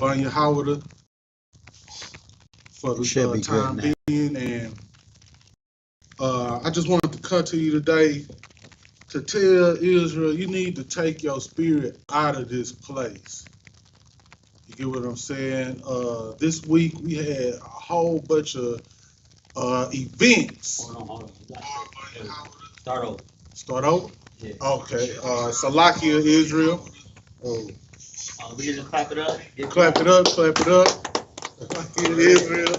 Yahweh for the time being, and I just wanted to come to you today to tell Israel you need to take your spirit out of this place. You get what I'm saying? This week we had a whole bunch of events. Hold on. Start over. Start over? Yeah. Okay. Salakia, Israel. Oh. We can just clap it up. Clap it up. Salakia, Israel.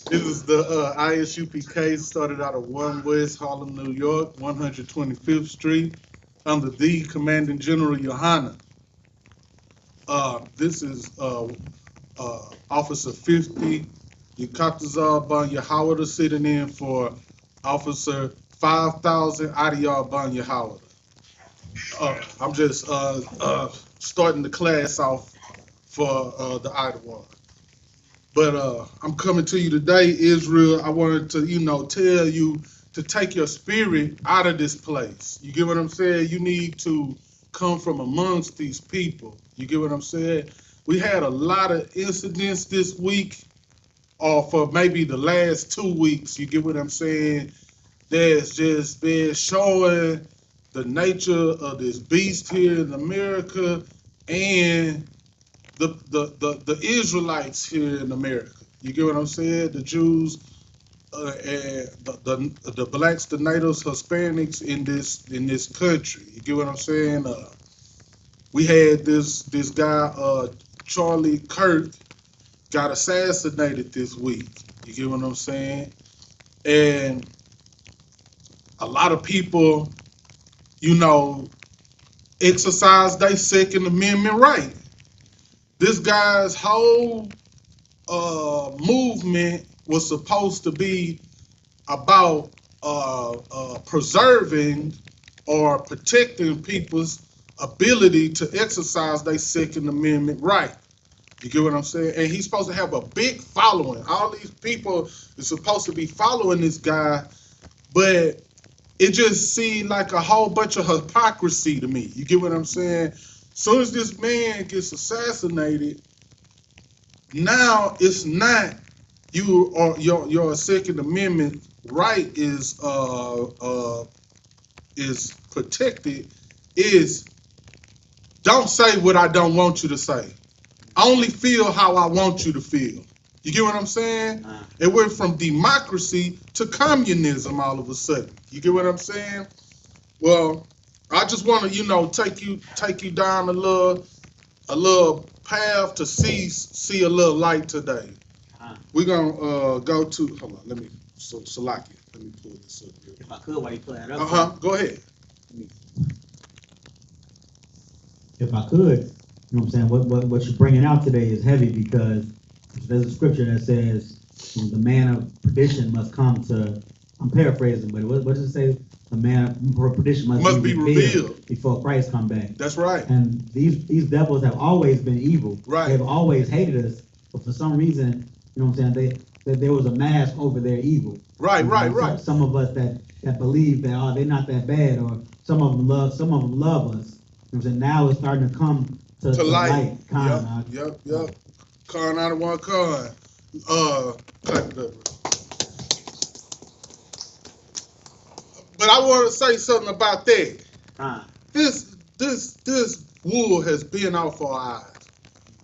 This is the I.S.U.P.K. started out of 1 West Harlem, New York, 125th Street, under the Commanding General YAHANNA. This is Officer 50, Yukatazar Yahweh sitting in for Officer 5,000 Adiyar Yahweh. I'm just starting the class off for the Iowa. But I'm coming to you today, Israel. I wanted to, tell you to take your spirit out of this place. You get what I'm saying? You need to come from amongst these people. You get what I'm saying? We had a lot of incidents this week, or for maybe the last 2 weeks. You get what I'm saying? There's just been showing the nature of this beast here in America and the Israelites here in America. You get what I'm saying? The Jews and the blacks, the natives, Hispanics in this country. You get what I'm saying? We had this guy Charlie Kirk got assassinated this week. You get what I'm saying? And a lot of people, exercise their Second Amendment right. This guy's whole movement was supposed to be about preserving or protecting people's ability to exercise their Second Amendment right. You get what I'm saying? And he's supposed to have a big following. All these people are supposed to be following this guy, but it just seemed like a whole bunch of hypocrisy to me. You get what I'm saying? Soon as this man gets assassinated, now it's not you or your Second Amendment right is protected. Is don't say what I don't want you to say. Only feel how I want you to feel. You get what I'm saying? It went from democracy to communism all of a sudden. You get what I'm saying? Well, I just want to, take you down a little path to see a little light today. We're gonna go to. Hold on, let me Salakia. Let me pull this up here. If I could, while you pull that up. Go ahead. If I could, you know what I'm saying? What you're bringing out today is heavy because there's a scripture that says the man of perdition must come to. I'm paraphrasing, but what does it say? The man of perdition must be revealed before Christ come back. That's right. And these devils have always been evil. Right. They've always hated us, but for some reason, you know what I'm saying? There was a mask over their evil. Right. Some of us that believe that they're not that bad, or some of them love us. You know what I'm saying? Now it's starting to come to light. Yep. Con out of one con. Clap it up. But I want to say something about that. This wool has been off our eyes.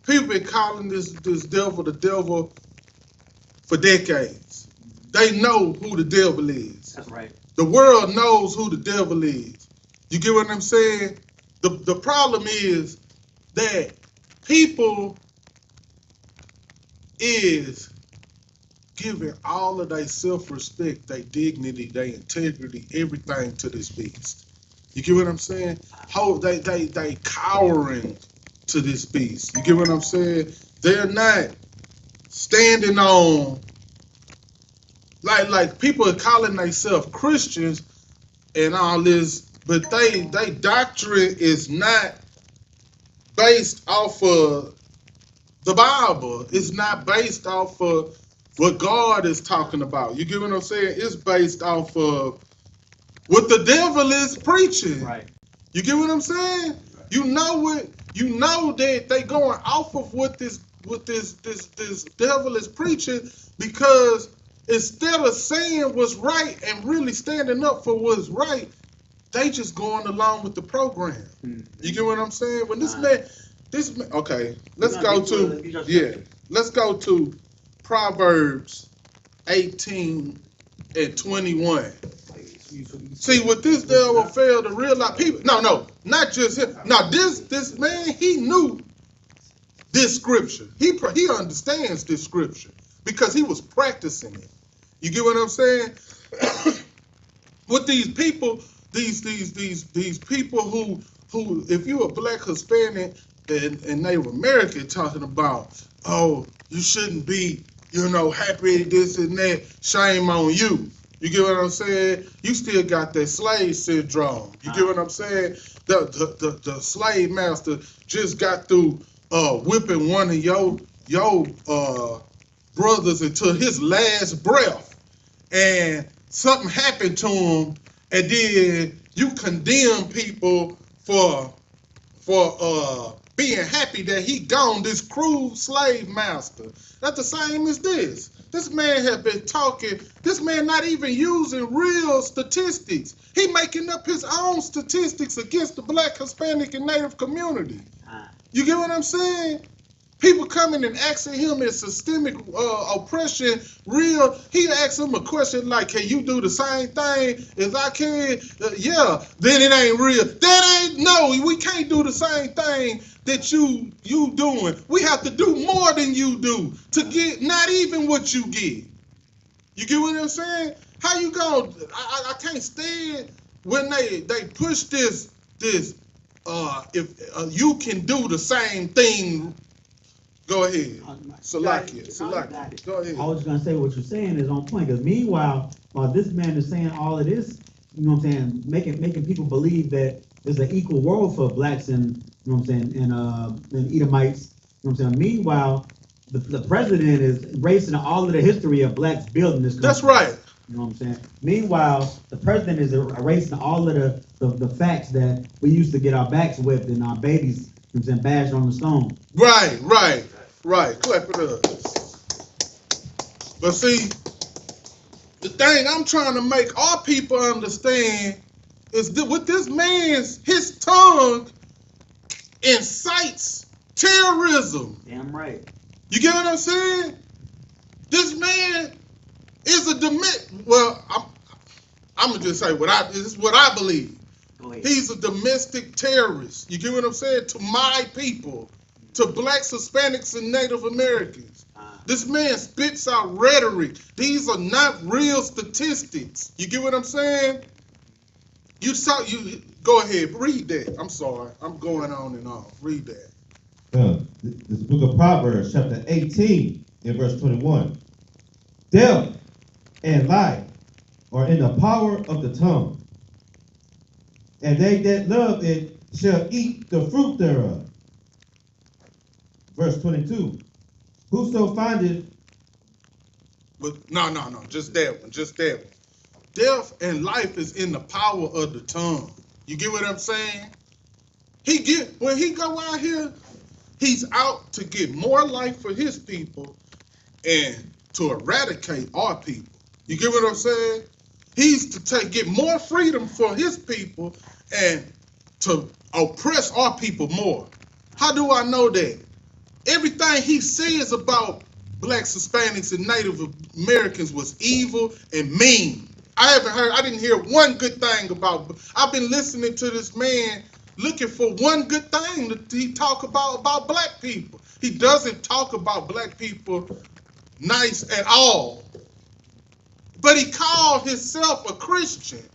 People been calling this devil the devil for decades. They know who the devil is. That's right. The world knows who the devil is. You get what I'm saying? The problem is that people is giving all of their self-respect, their dignity, their integrity, everything to this beast. You get what I'm saying? How they cowering to this beast. You get what I'm saying? They're not standing on like people are calling themselves Christians and all this, but they doctrine is not based off of the Bible. It's not based off of what God is talking about. You get what I'm saying? It's based off of what the devil is preaching. Right. You get what I'm saying? You know it. You know that they going off of what this devil is preaching, because instead of saying what's right and really standing up for what's right, they just going along with the program. You get what I'm saying? When this man, okay, let's go to Proverbs 18:21. See, what this devil failed to realize, people, no, not just him. Now, this man, he knew this scripture. He understands this scripture because he was practicing it. You get what I'm saying? With these people, these people who, if you're a black Hispanic and Native American, talking about, oh, you shouldn't be, happy, this and that, shame on you. You get what I'm saying? You still got that slave syndrome. You get what I'm saying? The slave master just got through whipping one of your brothers until his last breath, and something happened to him, and then you condemn people for being happy that he gone, this cruel slave master. That's the same as this. This man has been talking, this man not even using real statistics. He making up his own statistics against the black, Hispanic, and Native community. You get what I'm saying? People coming and asking him, is systemic oppression real? He asked him a question like, can you do the same thing as I can? Yeah, then it ain't real. No, we can't do the same thing that you doing. We have to do more than you do to get not even what you get. You get what I'm saying? How you going? I can't stand when they push this if you can do the same thing. Go ahead. Salakia. Go ahead. I was going to say what you're saying is on point, because meanwhile, while this man is saying all of this, you know what I'm saying, making people believe that there's an equal world for blacks and, you know what I'm saying, and Edomites, you know what I'm saying. Meanwhile, the president is erasing all of the history of blacks building this country. That's right. You know what I'm saying? Meanwhile, the president is erasing all of the facts that we used to get our backs whipped and our babies, you know what I'm saying, bashed on the stone. Right. Clap it up. But see, the thing I'm trying to make our people understand is that with this man's, his tongue incites terrorism. Damn right. You get what I'm saying? This man is a I'm gonna just say this is what I believe. He's a domestic terrorist. You get what I'm saying? To my people, to blacks, Hispanics, and Native Americans. This man spits out rhetoric. These are not real statistics. You get what I'm saying? You go ahead, read that. I'm sorry, I'm going on and on. Read that. This book of Proverbs, chapter 18, in verse 21. Death and life are in the power of the tongue, and they that love it shall eat the fruit thereof. Verse 22. Whoso findeth... But no, just that one. Death and life is in the power of the tongue. You get what I'm saying? When he go out here, he's out to get more life for his people and to eradicate our people. You get what I'm saying? He's to get more freedom for his people and to oppress our people more. How do I know that? Everything he says about blacks, Hispanics, and Native Americans was evil and mean. I didn't hear one good thing about. I've been listening to this man looking for one good thing that he talk about black people. He doesn't talk about black people nice at all. But he called himself a Christian.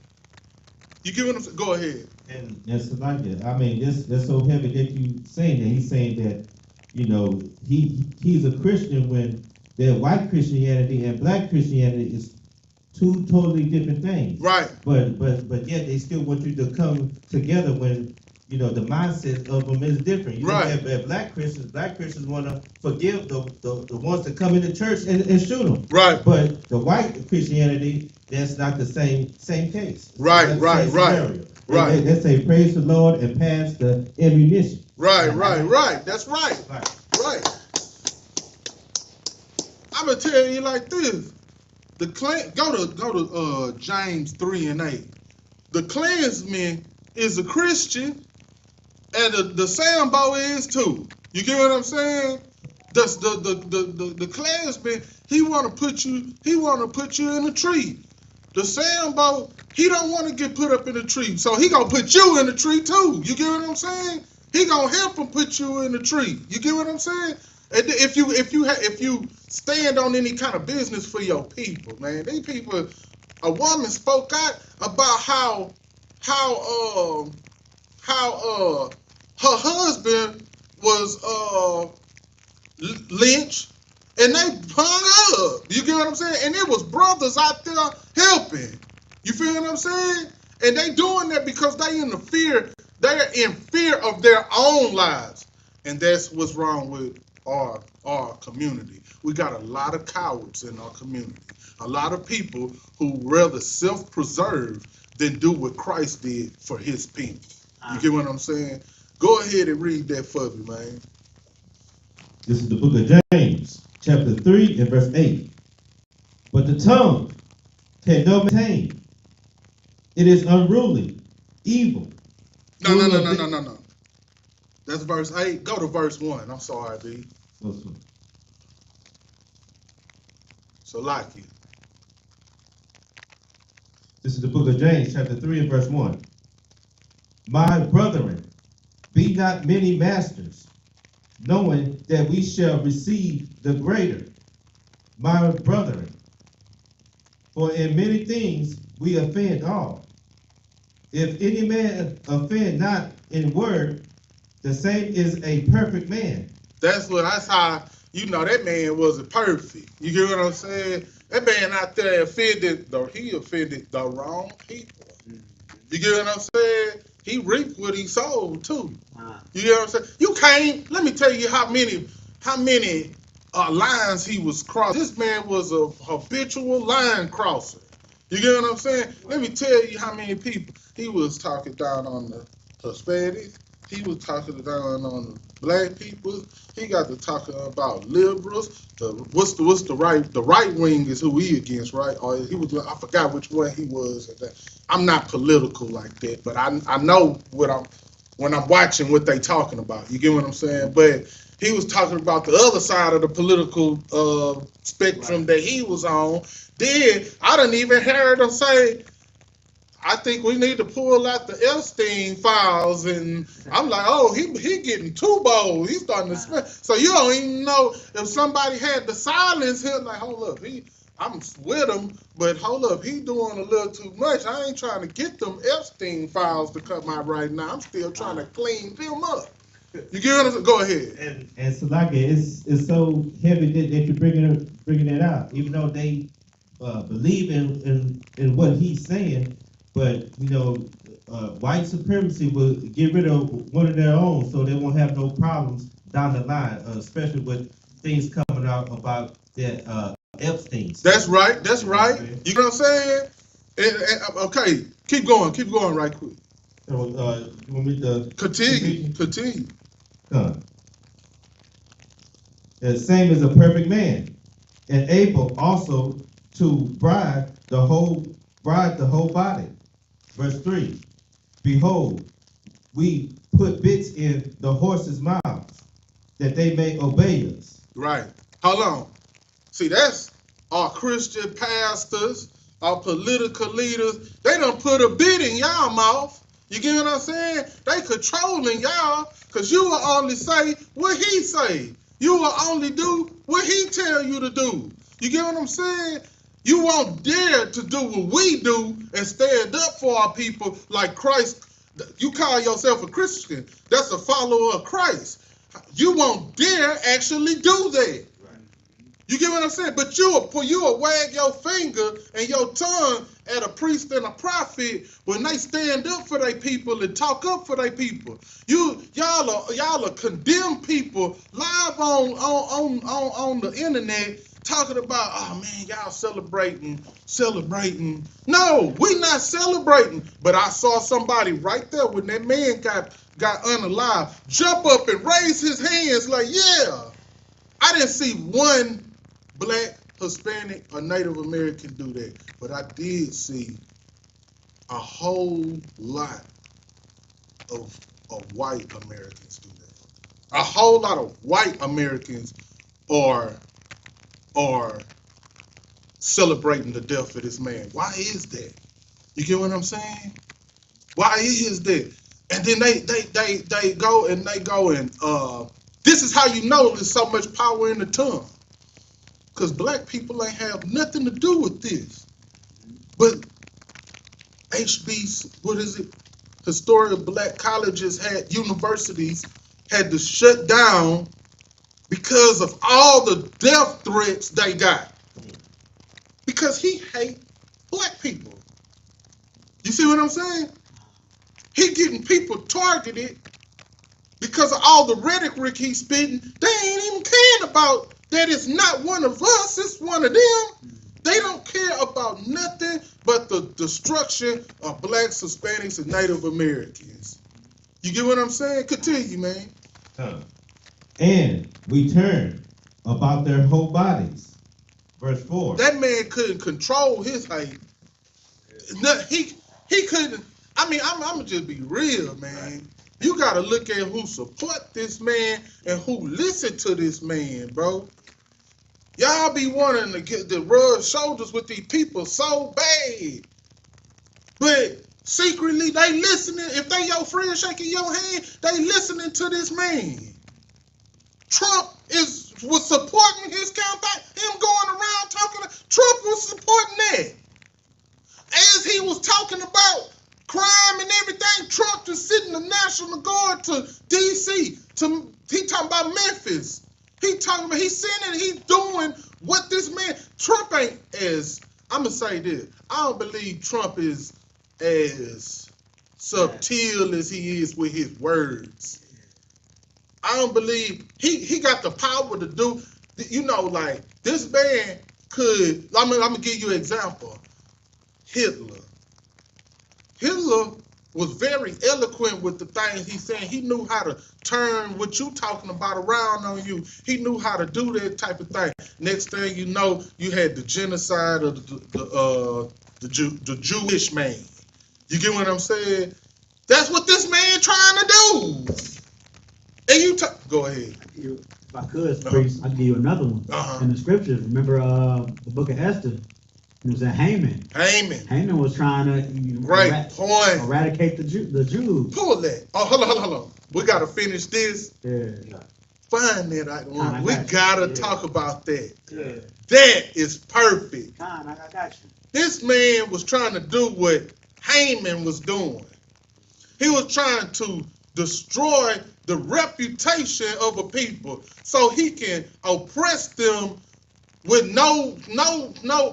You get what I'm saying? Go ahead. And that's like it. I mean, that's so heavy that you saying that. He's saying that, he's a Christian when their white Christianity and black Christianity is two totally different things. Right. But yet they still want you to come together when, the mindset of them is different. Right. Black Christians want to forgive the ones that come into church and shoot them. Right. But the white Christianity, that's not the same case. Right. Right. They say praise the Lord and pass the ammunition. Right. That's right. Right. I'm gonna tell you like this. The clan go to James 3:8. The clansman is a Christian, and the Sambo is too. You get what I'm saying? The clansman, he wanna put you in a tree. The Sambo, he don't want to get put up in a tree, so he gonna put you in a tree too. You get what I'm saying? He gonna help him put you in a tree. You get what I'm saying? And if you stand on any kind of business for your people, man, these people. A woman spoke out about how her husband was lynched, and they hung up. You get what I'm saying? And it was brothers out there helping. You feel what I'm saying? And they doing that because they're in fear of their own lives. And that's what's wrong with our community. We got a lot of cowards in our community. A lot of people who rather self-preserve than do what Christ did for his people. You get what I'm saying? Go ahead and read that for me, man. This is the book of James, chapter 3 and verse 8. But the tongue can no man tame. It is unruly, evil. No. That's verse 8. Go to verse 1. I'm sorry, D. So like it. This is the book of James, chapter 3 and verse 1. My brethren, be not many masters, knowing that we shall receive the greater. My brethren, for in many things we offend all. If any man offend not in word, the same is a perfect man. That's how you know that man wasn't perfect. You get what I'm saying? That man out there offended the wrong people. You get what I'm saying? He reaped what he sowed too. You get what I'm saying? You can't. Let me tell you how many lines he was crossing. This man was a habitual line crosser. You get what I'm saying? Let me tell you how many people he was talking down on the Hispanics. He was talking down on the black people. He got to talking about liberals. What's the right wing is who he against, right? Or he was, I forgot which one he was. I'm not political like that, but I know when I'm watching what they talking about. You get what I'm saying? But he was talking about the other side of the political spectrum that he was on. Then I didn't even hear him say, I think we need to pull out the Epstein files, and I'm like, oh, he getting too bold. He's starting to spend. So you don't even know if somebody had to silence him. Like, hold up, I'm with him, but hold up, he doing a little too much. I ain't trying to get them Epstein files to come out right now. I'm still trying to clean them up. You get what I'm saying? Go ahead. And Salaka, it's so heavy that you're bringing that out, even though they believe in what he's saying. But, white supremacy will get rid of one of their own so they won't have no problems down the line, especially with things coming out about that Epstein. That's right. Okay. You know what I'm saying? Okay, keep going right quick. So, you want me to continue? The same as a perfect man, and able also to bride the whole body. Verse 3, behold, we put bits in the horses' mouths, that they may obey us. Right. Hold on. See, that's our Christian pastors, our political leaders. They done put a bit in y'all mouth. You get what I'm saying? They controlling y'all, because you will only say what he say. You will only do what he tell you to do. You get what I'm saying? You won't dare to do what we do and stand up for our people like Christ. You call yourself a Christian. That's a follower of Christ. You won't dare actually do that. You get what I'm saying? But you will wag your finger and your tongue at a priest and a prophet when they stand up for their people and talk up for their people. Y'all are condemn people live on the internet, talking about, oh man, y'all celebrating. No, we not celebrating. But I saw somebody right there when that man got unalive, jump up and raise his hands like, yeah. I didn't see one black, Hispanic, or Native American do that. But I did see a whole lot of white Americans do that. A whole lot of white Americans are celebrating the death of this man. Why is that? You get what I'm saying? Why is that? And then they go and this is how you know there's so much power in the tongue. Because black people ain't have nothing to do with this. But historic black colleges universities had to shut down because of all the death threats they got. Because he hate black people. You see what I'm saying? He getting people targeted because of all the rhetoric he's spitting. They ain't even caring about that it's not one of us, it's one of them. They don't care about nothing but the destruction of blacks, Hispanics, and Native Americans. You get what I'm saying? Continue, man. And we turn about their whole bodies. Verse 4. That man couldn't control his hate. He couldn't. I mean, I'm gonna just be real, man. You gotta look at who support this man and who listen to this man, bro. Y'all be wanting to get the rub shoulders with these people so bad, but secretly they listening. If they your friend shaking your hand, they listening to this man. Trump was supporting his campaign. Him going around talking. Trump was supporting that. As he was talking about crime and everything, Trump just sitting the National Guard to D.C. He talking about Memphis. He's sending, he's doing what this man, Trump ain't as, I'm going to say this, I don't believe Trump is as subtle as he is with his words. I don't believe, he got the power to do, you know, like, this man could, I'm going to give you an example. Hitler was very eloquent with the things he's saying. He knew how to turn what you talking about around on you. He knew how to do that type of thing. Next thing you know, you had the genocide of the Jewish man. You get what I'm saying? That's what this man trying to do. And you go ahead. If I could, priest, I'll give you another one. In the scriptures, remember the book of Esther? It was Haman. Haman was trying to eradicate the Jews. Pull that. Oh, hold on. We got to finish this. Yeah. Find that. We got to talk about that. Yeah. That is perfect. I got you. This man was trying to do what Haman was doing. He was trying to destroy the reputation of a people so he can oppress them with no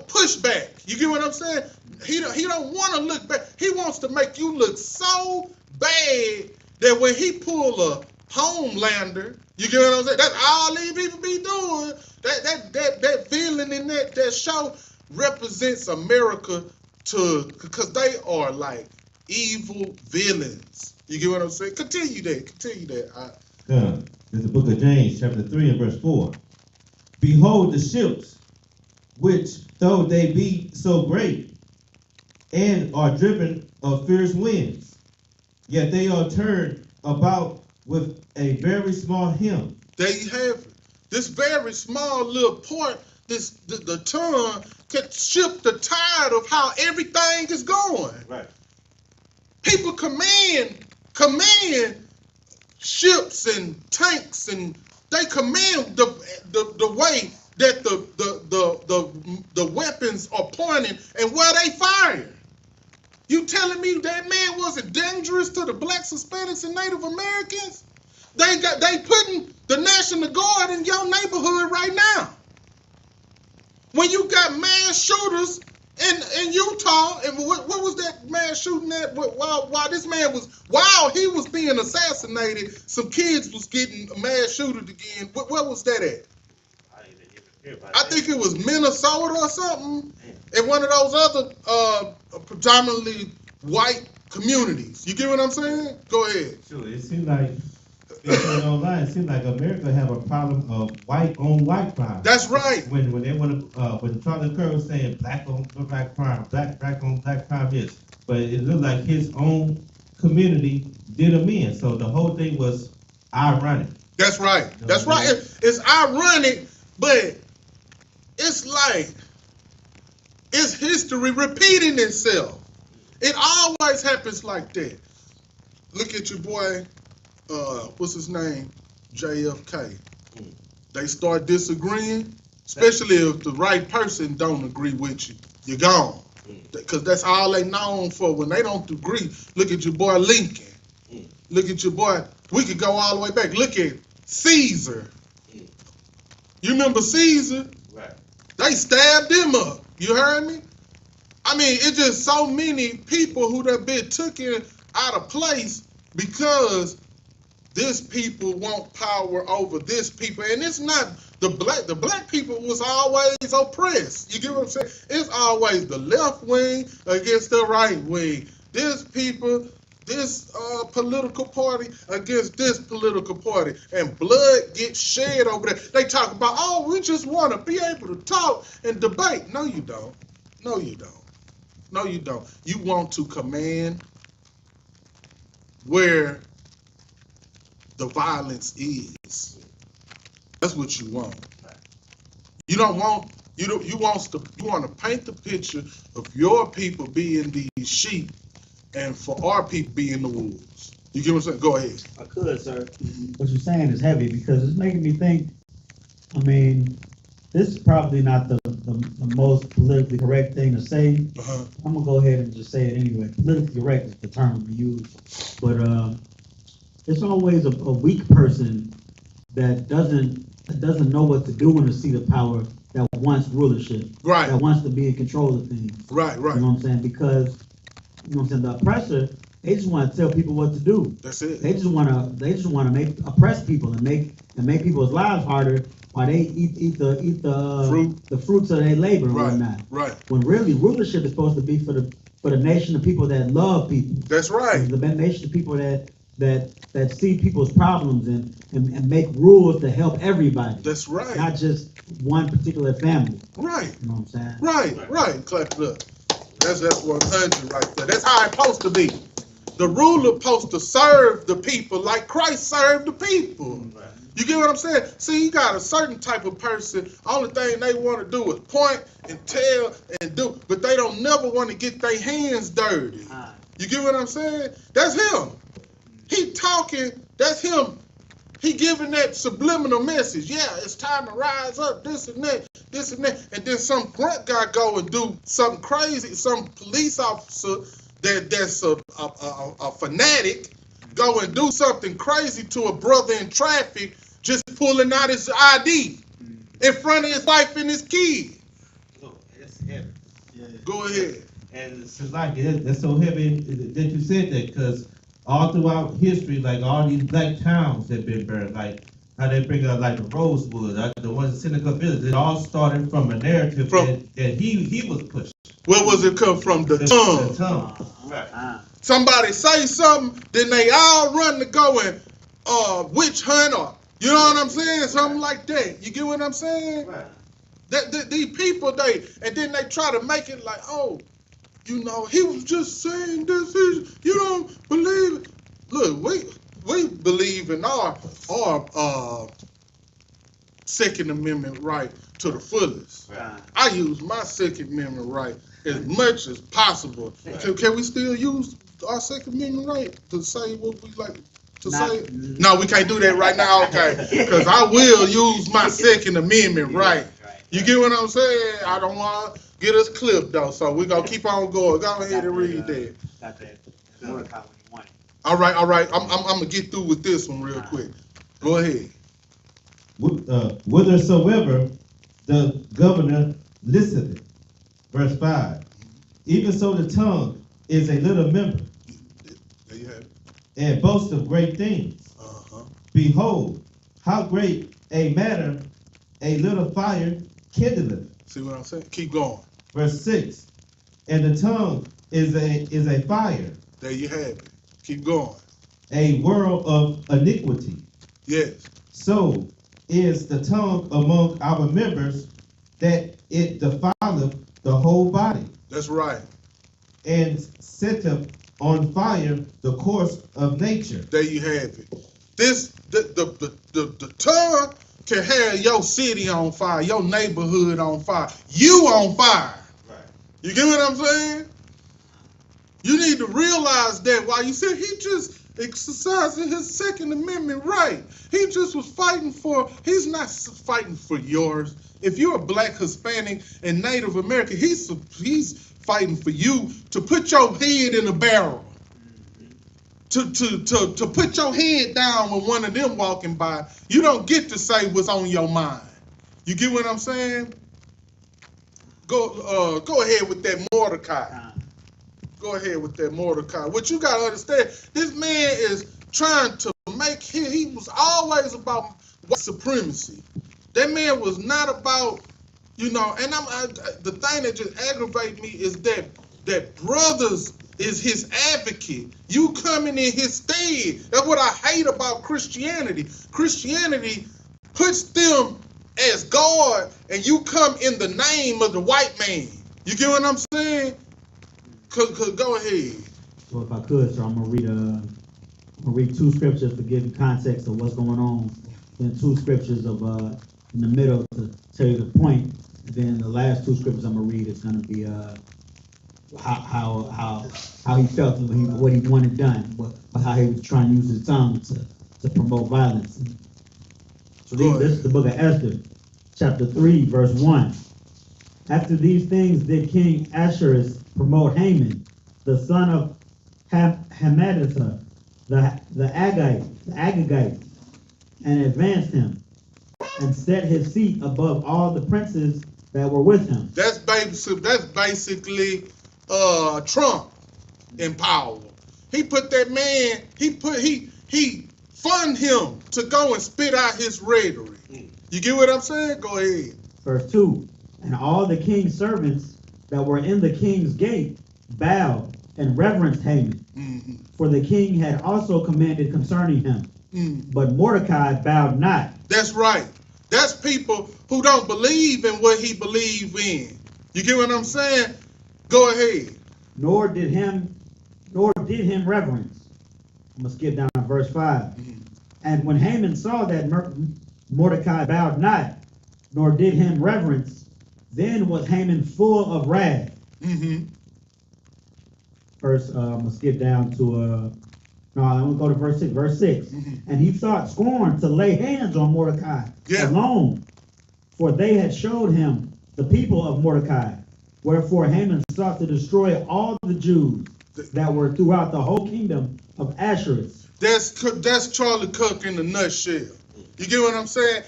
pushback. You get what I'm saying? He don't want to look back. He wants to make you look so bad that when he pull a Homelander, you get what I'm saying? That's all these people be doing. That villain in that show represents America because they are like evil villains. You get what I'm saying? Continue that. There's the book of James, chapter 3 and verse 4. Behold the ships, which though they be so great, and are driven of fierce winds, yet they are turned about with a very small helm. There you have it. This very small little part, the tongue could shift the tide of how everything is going. Right. People command ships and tanks, and they command the way that the weapons are pointing and where they fire. You telling me that man wasn't dangerous to the blacks, Hispanics, and Native Americans? They putting the National Guard in your neighborhood right now. When you got mass shooters in Utah, and what was that man shooting at? While he was being assassinated, some kids was getting mass shooted again. Where was that at? I think it was Minnesota or something, and one of those other predominantly white communities. You get what I'm saying? Go ahead. Sure, it seems like, online, it seems like America have a problem of white on white crime. That's right. When they want to, when Charlie Kirk was saying black on black crime, black on black crime, yes. But it looked like his own community did him in. So the whole thing was ironic. That's right. That's right. It's ironic, but it's like it's history repeating itself. It always happens like that. Look at your boy, what's his name? JFK. They start disagreeing, especially if the right person don't agree with you. You're gone. Because that's all they known for when they don't agree. Look at your boy Lincoln. Look at your boy. We could go all the way back. Look at Caesar. You remember Caesar? Right. They stabbed him up. You heard me? I mean, it's just so many people who have been taken out of place because this people want power over this people. And it's not the black people was always oppressed. You get what I'm saying? It's always the left wing against the right wing. This people, this political party against this political party, and blood gets shed over there. They talk about, oh, we just want to be able to talk and debate. No, you don't. No, you don't. No, you don't. You want to command where the violence is. That's what you want. You don't want you want to paint the picture of your people being these sheep and for our people being the wolves. You get what I'm saying? Go ahead. I could, sir. What you're saying is heavy because it's making me think, I mean, this is probably not the most politically correct thing to say. I'm gonna go ahead and just say it anyway. Politically correct is the term we use, but it's always a weak person that doesn't know what to do in a seat of power that wants rulership, Right. that wants to be in control of things. Right, right. You know what I'm saying? Because you know what I'm saying, the oppressor, they just want to tell people what to do. That's it. They just want to oppress people and make people's lives harder while they eat the fruits of their labor and Right, whatnot. right. When really rulership is supposed to be for the nation of people that love people. That's right. The nation of people that see people's problems and make rules to help everybody. That's right. Not just one particular family. Right. You know what I'm saying? Right, right. Clap it up. That's 100 right there. That's how it's supposed to be. The ruler supposed to serve the people like Christ served the people. Right. You get what I'm saying? See, you got a certain type of person, only thing they want to do is point and tell and do, but they don't never want to get their hands dirty. You get what I'm saying? That's him. He talking, that's him. He giving that subliminal message. Yeah, it's time to rise up, this and that. And then some grunt guy go and do something crazy. Some police officer that's a fanatic go and do something crazy to a brother in traffic, just pulling out his ID in front of his wife and his kid. Oh, that's heavy. Yeah. Go ahead. And it's like that's so heavy that you said that, because all throughout history, like all these black towns have been burned, like how they bring up like the Rosewood, the ones in Seneca Village. It all started from a narrative that he was pushed. Where was it come from? The tongue. The tongue. Right. Somebody say something, then they all run to go and witch hunt, or you know what I'm saying? Something like that. You get what I'm saying? Right. These people, and then they try to make it like, oh, you know, he was just saying this. You don't believe it. Look, we believe in our Second Amendment right to the fullest. Right. I use my Second Amendment right as much as possible. Can we still use our Second Amendment right to say what we like to say? No, we can't do that right now, okay? Because I will use my Second Amendment right. You get what I'm saying? I don't want to get us clipped, though, so we're going to keep on going. Go ahead and read that. Got that. Work out when you want it. All right. I'm going to get through with this one real quick. Go ahead. Whithersoever the governor listeneth. Verse 5. Even so the tongue is a little member, There you have it. and boasts of great things. Behold, how great a matter a little fire kindleth. See what I'm saying? Keep going. Verse 6. And the tongue is a fire, There you have it. Keep going. a world of iniquity. Yes. So is the tongue among our members, that it defileth the whole body, That's right. and setteth on fire the course of nature. There you have it. The tongue can have your city on fire, your neighborhood on fire, you on fire. Right. You get what I'm saying? You need to realize that while you said he just exercising his Second Amendment right. He just was fighting for, he's not fighting for yours. If you're a black, Hispanic, and Native American, he's fighting for you to put your head in a barrel. To put your head down when one of them walking by. You don't get to say what's on your mind. You get what I'm saying? Go ahead with that Mordecai. Go ahead with that Mordecai. What you gotta understand, this man is trying to make he was always about white supremacy. That man was not about, and the thing that just aggravates me is that brothers is his advocate. You coming in his stead. That's what I hate about Christianity. Christianity puts them as God, and you come in the name of the white man. You get what I'm saying? Go ahead. So if I could, sir, I'm gonna read two scriptures to give you context of what's going on. Then two scriptures of in the middle to tell you the point. And then the last two scriptures I'm gonna read is gonna be how he felt and what he wanted done, but how he was trying to use his tongue to promote violence. So this is the book of Esther, chapter 3, verse 1. After these things did King Ahasuerus promote Haman, the son of Hammedatha, the Agagite, and advanced him, and set his seat above all the princes that were with him. That's basically Trump in power. He put that man, he funded him to go and spit out his rhetoric. You get what I'm saying? Go ahead. Verse 2. And all the king's servants that were in the king's gate bowed and reverenced Haman. Mm-hmm. For the king had also commanded concerning him. Mm-hmm. But Mordecai bowed not. That's right. That's people who don't believe in what he believed in. You get what I'm saying? Go ahead. Nor did him reverence. I'm going to skip down to verse 5. Mm-hmm. And when Haman saw that Mordecai bowed not, nor did him reverence, then was Haman full of wrath. Mm-hmm. First, I'm going to skip down to, I'm going to go to verse 6. Verse 6. Mm-hmm. And he thought scorn to lay hands on Mordecai alone, for they had showed him the people of Mordecai. Wherefore Haman sought to destroy all the Jews that were throughout the whole kingdom of Ahasuerus. That's Charlie Cook in a nutshell. You get what I'm saying?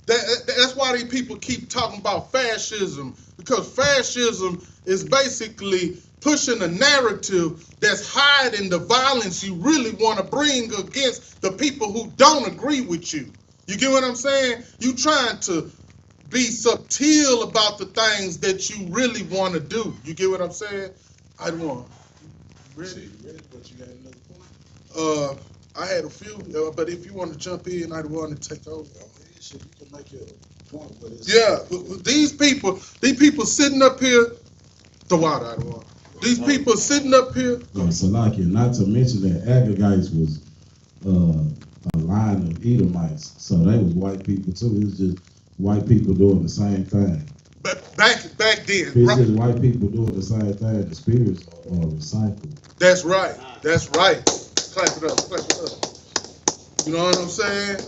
That's why these people keep talking about fascism, because fascism is basically pushing a narrative that's hiding the violence you really want to bring against the people who don't agree with you. You get what I'm saying? You trying to be subtle about the things that you really want to do. You get what I'm saying? I want. Ready? But you got another point? I had a few, but if you want to jump in, I'd want to take over. You can make your point. Yeah, these people sitting up here, the water out of water. These people sitting up here. Salakia, not to mention that Agagites was a line of Edomites, so they was white people too. It was just white people doing the same thing. But back then, it's just white people doing the same thing. The spirits are recycled. That's right. That's right. Clap it up. Clap it up. You know what I'm saying?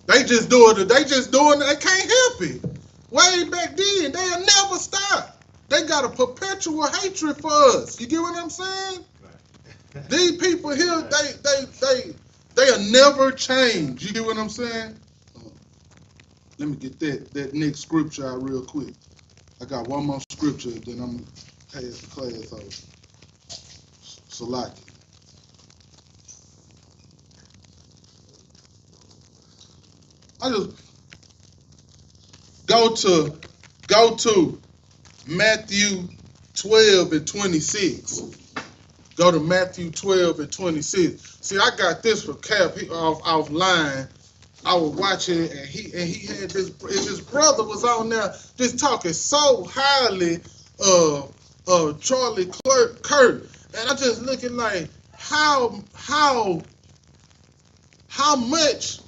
They just doing it. They can't help it. Way back then, they'll never stop. They got a perpetual hatred for us. You get what I'm saying? Right. These people here, they'll never change. You get what I'm saying? Let me get that next scripture out real quick. I got one more scripture, then I'm gonna pass the class over. Salaki. I just go Go to Matthew 12 and 26. Go to Matthew 12 and 26. See, I got this for Cap offline. I was watching it, and he had this. And his brother was on there just talking so highly of Charlie Kirk, and I just looking like how much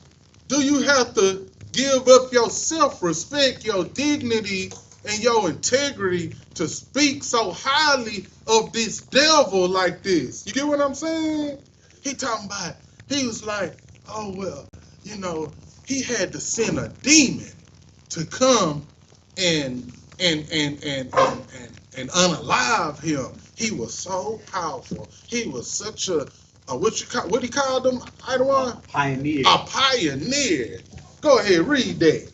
do you have to give up your self-respect, your dignity, and your integrity to speak so highly of this devil like this? You get what I'm saying? He talking about, he was like, oh, well, you know, he had to send a demon to come and unalive him. He was so powerful. He was such a what he called him, Idwan? Pioneer. A pioneer. Go ahead, read that.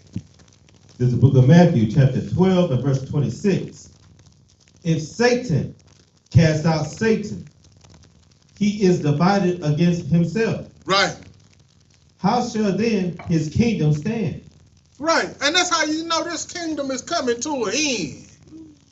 This is the book of Matthew, chapter 12, and verse 26. If Satan cast out Satan, he is divided against himself. Right. How shall then his kingdom stand? Right. And that's how you know this kingdom is coming to an end.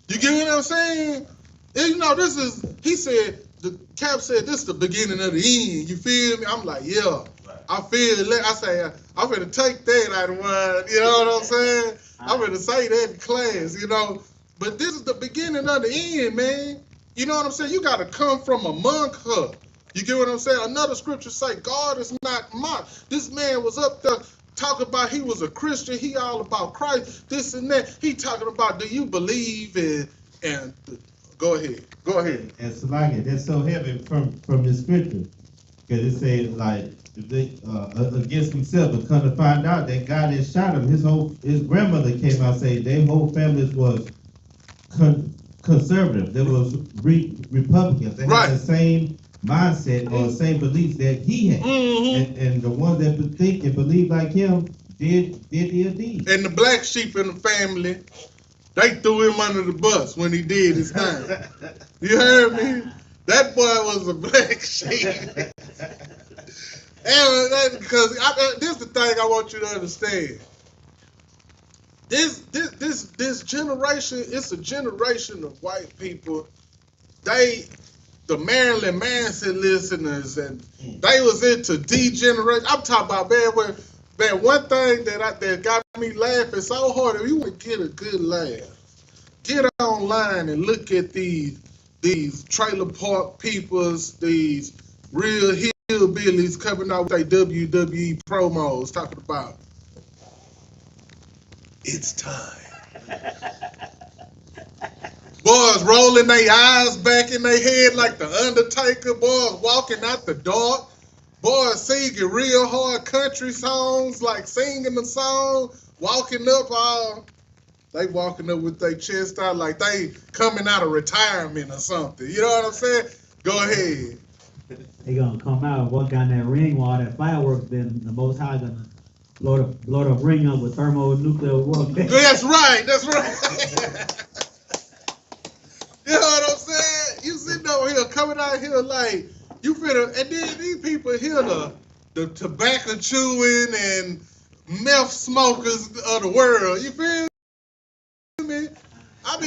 You get what I'm saying? And you know, this is, he said, the Cap said, this is the beginning of the end. You feel me? I'm like, yeah. I feel it. I say, I'm going to take that out of one. You know what I'm saying? I'm going to say that in class, you know. But this is the beginning of the end, man. You know what I'm saying? You got to come from among her. You get what I'm saying? Another scripture say, God is not mocked. This man was up there talking about he was a Christian. He all about Christ, this and that. He talking about, do you believe in, and go ahead. Go ahead. And Salaki, that's so heavy from this scripture. Because it says, like, against himself, and come to find out that God had shot him. His grandmother came out saying their whole family was conservative. They was Republicans. They had the same mindset or the same beliefs that he had. And the ones that think and believe like him did the deed. And the black sheep in the family, they threw him under the bus when he did his thing. You heard me? That boy was a black sheep. And because this is the thing I want you to understand. This generation, it's a generation of white people. The Marilyn Manson listeners, and they was into degeneration. I'm talking about, man, one thing that got me laughing so hard. If you want to get a good laugh, get online and look at these trailer park peoples, these real hillbillies coming out with their WWE promos talking about it's time. Boys rolling their eyes back in their head like the Undertaker. Boys walking out the dark. Boys singing real hard country songs, like singing the song, walking up they walking up with their chest out like they coming out of retirement or something. You know what I'm saying? Go ahead. They gonna come out and walk down that ring while that fireworks, then the Most High gonna blow the ring up with thermonuclear warfare. That's right. That's right. You know what I'm saying? You sitting over here, coming out here like you finna, and then these people here, the tobacco chewing and meth smokers of the world. You feel me? I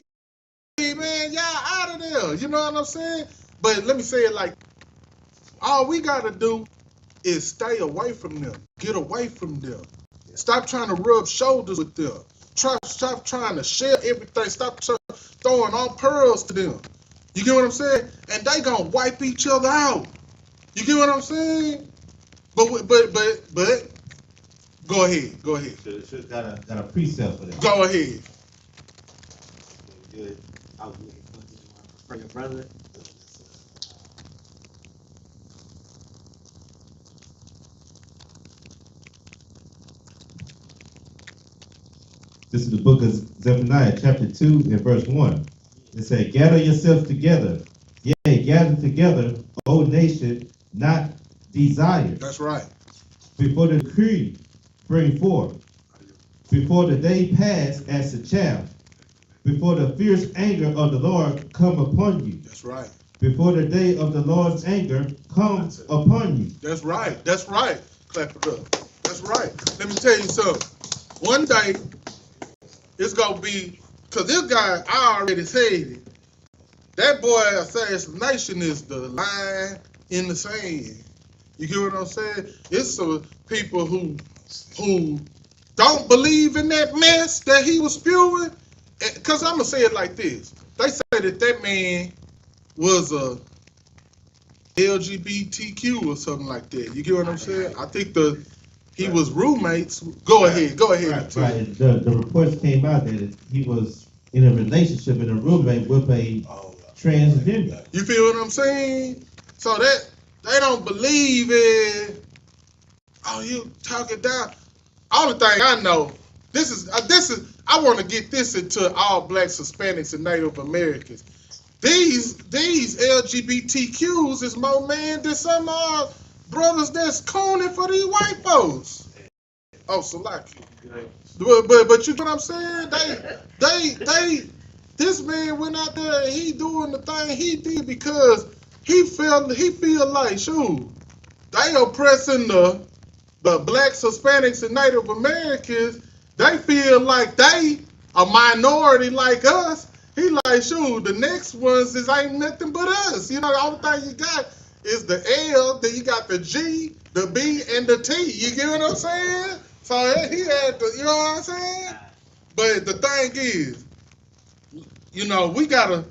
mean, man, y'all out of there. You know what I'm saying? But let me say it like, all we gotta do is stay away from them. Get away from them. Stop trying to rub shoulders with them. Stop trying to share everything. Stop throwing all pearls to them. You get what I'm saying? And they gonna wipe each other out. You get what I'm saying? But go ahead. Go ahead. Should got a precept for that. Go ahead. Good. I was looking for your brother. This is the book of Zephaniah, chapter 2, and verse 1. It said, gather yourselves together. Yea, gather together, O nation, not desired. That's right. Before the decree bring forth. Before the day pass as a chaff. Before the fierce anger of the Lord come upon you. That's right. Before the day of the Lord's anger comes upon you. That's right. That's right. Clap it up. That's right. Let me tell you something. One day, it's gonna be Cause this guy, I already said it. That boy assassination is the line in the sand. You get what I'm saying? It's some people who don't believe in that mess that he was spewing. Cause I'm gonna say it like this: they say that man was a LGBTQ or something like that. You get what I'm saying? I think he was roommates. Go ahead. Right. The reports came out that he was in a relationship in a roommate with a transgender. You feel what I'm saying? So that they don't believe in. Oh, you talking down? Only thing I know, this is. I want to get this into all blacks, Hispanics, and Native Americans. These LGBTQs is more man than some brothers that's cooning for these white folks. Oh, Salaki. But you know what I'm saying? This man went out there and he doing the thing he did because he feel like, shoot, they oppressing the blacks, Hispanics, and Native Americans. They feel like they a minority like us. He like, shoot, the next ones ain't nothing but us. You know, the only thing you got is the L, then you got the G, the B, and the T. You get what I'm saying? So he had the, you know what I'm saying? But the thing is, you know, we gotta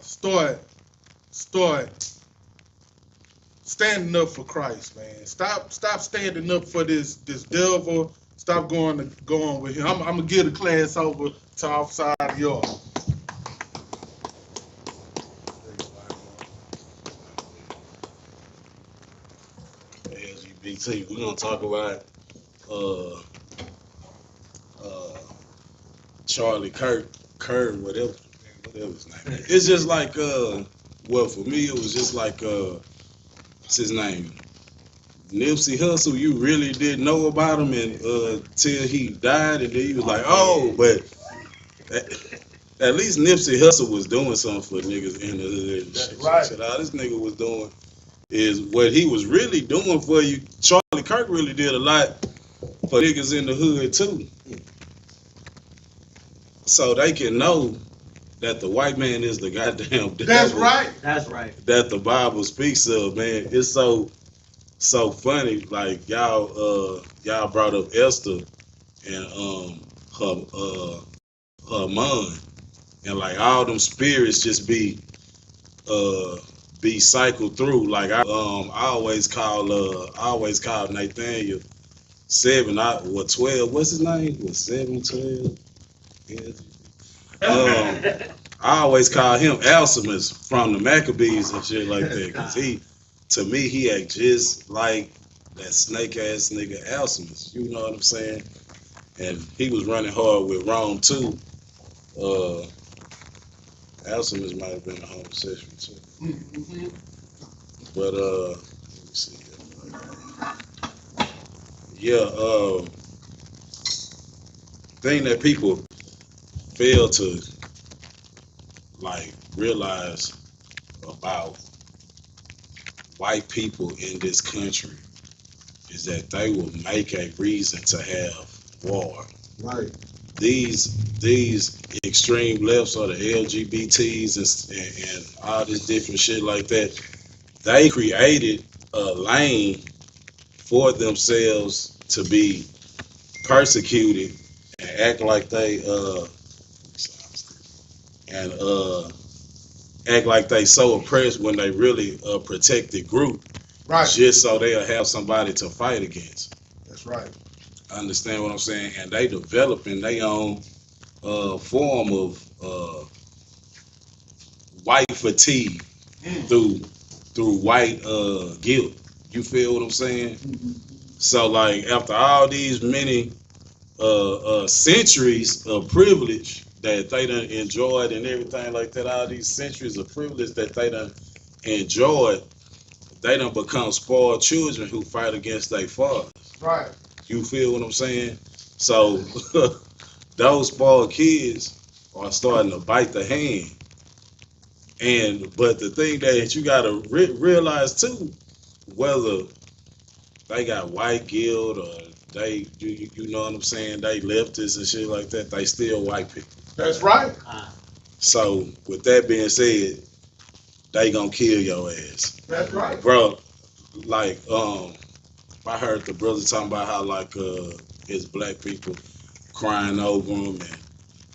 start standing up for Christ, man. Stop standing up for this devil. Stop going with him. I'm gonna give the class over to outside of y'all. LGBT. We're gonna talk about Charlie Kirk, whatever his name is. It's just like well, for me it was just like what's his name? Nipsey Hussle. You really didn't know about him until he died, and then you was like, oh, but at least Nipsey Hussle was doing something for niggas in the hood and shit. Right. Shit, all this nigga was doing is what he was really doing for you. Charlie Kirk really did a lot for niggas in the hood too. So they can know that the white man is the goddamn devil. That's right. That's right. That the Bible speaks of, man. It's so funny. Like y'all brought up Esther and her mom, and like all them spirits just be cycled through. Like I always call Nathaniel 7 or 12. What's his name? Was 7, 12? Yeah. I always call him Alcimus from the Maccabees and shit like that, cause to me he act just like that snake ass nigga Alcimus. You know what I'm saying? And he was running hard with Rome too. Alcimus might have been a homosexual too. Mm-hmm. But let me see. Yeah, thing that people fail to like realize about white people in this country is that they will make a reason to have war. Right. These extreme lefts or the LGBTs and all this different shit like that, they created a lane for themselves to be persecuted and act like they act like they so oppressed when they really a protected group, Right. just so they'll have somebody to fight against. That's right. Understand what I'm saying? And they developing their own form of white fatigue through white guilt. You feel what I'm saying? Mm-hmm. So like after all these many centuries of privilege that they done enjoyed and everything like that, all these centuries of privilege that they done enjoyed, they done become spoiled children who fight against their fathers. Right. You feel what I'm saying? So those spoiled kids are starting to bite the hand. But the thing that you gotta realize too, whether they got white guilt or they, you know what I'm saying, they leftists and shit like that, they still white people. That's right. So with that being said, they gonna kill your ass. That's right. Bro, like, I heard the brother talking about how like it's black people crying over him and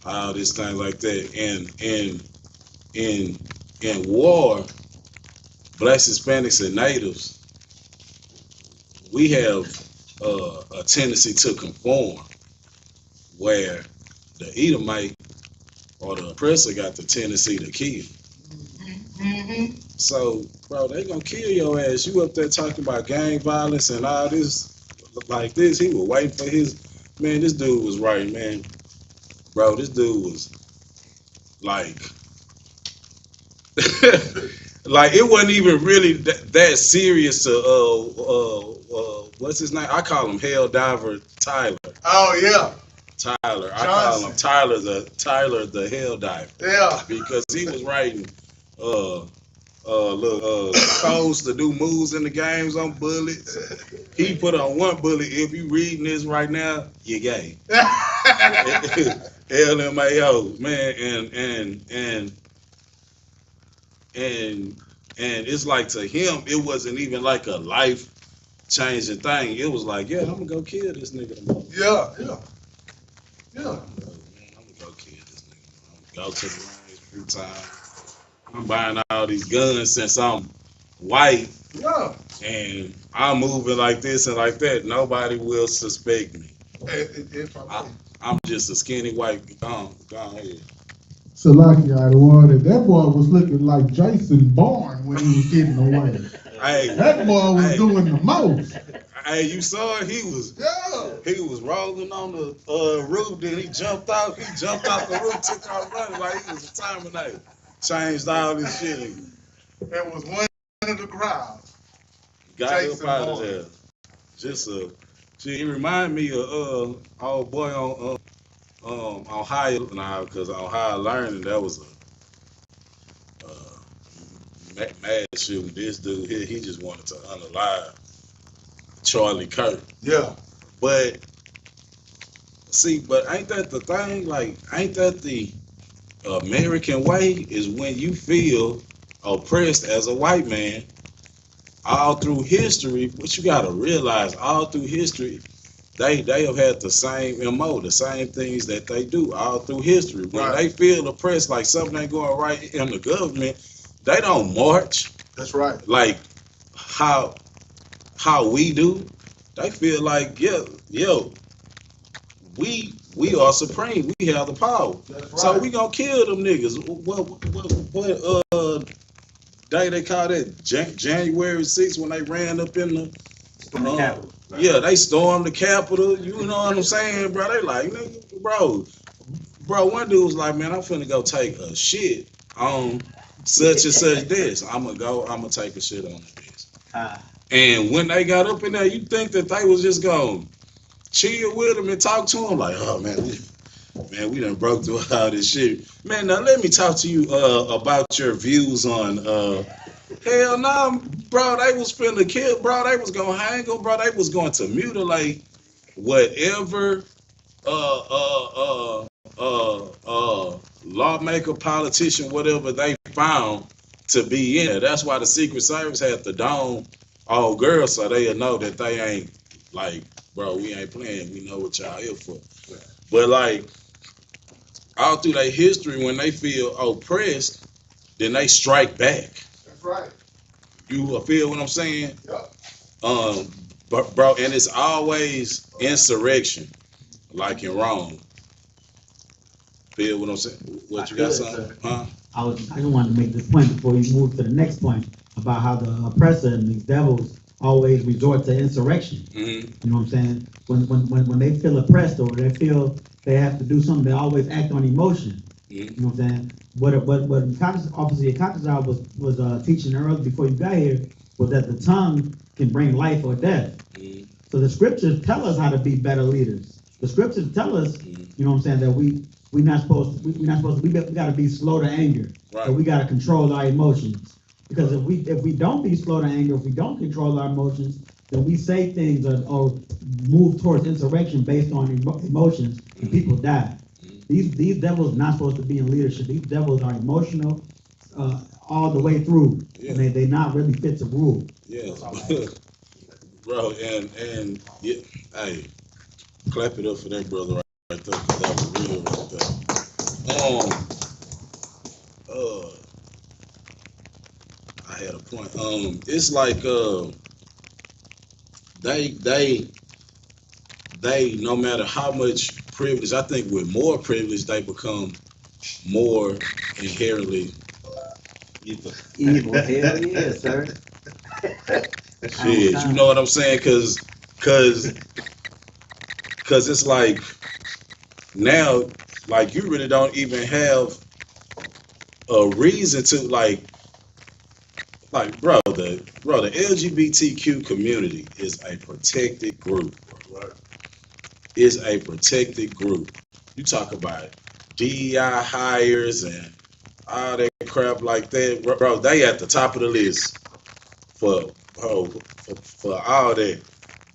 all this thing like that. And in war, blacks, Hispanics, and natives, we have a tendency to conform, where the Edomite or the oppressor got the tendency to kill. Mm-hmm. So, bro, they gonna kill your ass. You up there talking about gang violence and all this like this. He was waiting for his, man, this dude was right, man. Bro, this dude was like, like it wasn't even really that serious to, what's his name? I call him Hell Diver Tyler. Oh, yeah. Tyler. I call him Tyler the Hell Diver. Yeah. Because he was writing codes to do moves in the games on bullets. He put on one bullet. If you reading this right now, you're gay. LMAO, man, and it's like, to him, it wasn't even like a life changing thing. It was like, yeah, I'm gonna go kill this nigga tomorrow. Yeah. I'm gonna go kill this nigga. I'm gonna go to the range a few times. I'm buying all these guns since I'm white. Yeah. And I'm moving like this and like that. Nobody will suspect me. I'm just a skinny white. Go ahead. Salakia, the one that boy was looking like Jason Bourne when he was getting away. Hey, That boy was doing the most. Hey, you saw it? He was rolling on the roof. Then he jumped out. He jumped off the roof, took off running like he was a Terminator. Changed all this shit. There was one in the crowd. Got Jason up out of Bourne. there. Just shit. He remind me of old boy on higher now, because on higher learning that was a mad shooting. This dude here, he just wanted to unalive Charlie Kirk. Yeah. But see, but ain't that the thing? Like, ain't that the American way? Is when you feel oppressed as a white man all through history. What you gotta realize, all through history, they have had the same MO, the same things that they do all through history. When Right. they feel oppressed, like something ain't going right in the government, they don't march That's right. like how we do. They feel like, yo, we are supreme. We have the power. That's right. So we gonna kill them niggas. What day they call that? January 6th, when they ran up in the Capitol. yeah, they stormed the Capitol. You know what I'm saying, bro? They like, nigga, bro. One dude was like, man, I'm finna go take a shit on such and such this. I'm gonna take a shit on this. And when they got up in there, you think that they was just gonna chill with him and talk to him like, oh man, we done broke through all this shit. Man, now let me talk to you about your views on hell no, bro, they was finna kill, bro, they was gonna hang him, bro, they was going to mutilate whatever lawmaker, politician, whatever they found to be in there. That's why the Secret Service had to dome all girls, so they'll know that they ain't like, bro, we ain't playing. We know what y'all here for. But like, all through their history, when they feel oppressed, then they strike back. That's right. You feel what I'm saying? Yeah. But bro, and it's always insurrection, like in Rome. Feel what I'm saying? What you got, something? Huh? I just wanted to make this point before you move to the next point about how the oppressor and these devils always resort to insurrection. Mm-hmm. You know what I'm saying? When they feel oppressed or they feel they have to do something, they always act on emotion. Mm-hmm. You know what I'm saying? What Officer Yakakazar was teaching earlier before you got here was that the tongue can bring life or death. Mm-hmm. So the scriptures tell us how to be better leaders. The scriptures tell us, you know what I'm saying, that we got to be slow to anger. Right. That we got to control our emotions. Because if we don't be slow to anger, if we don't control our emotions, then we say things or move towards insurrection based on emotions, and people die. These devils not supposed to be in leadership. These devils are emotional all the way through. Yeah. They not really fit to rule. Yeah, bro, and yeah, hey, clap it up for that brother right there, 'cause that was real right there. I had a point. It's like they no matter how much privilege, I think with more privilege they become more inherently Evil. Hell yeah, sir. shit. You know what I'm saying? Cause it's like now, like you really don't even have a reason to like bro, the LGBTQ community is a protected group. Right? Is a protected group. You talk about DEI hires and all that crap like that, bro. They at the top of the list for all that.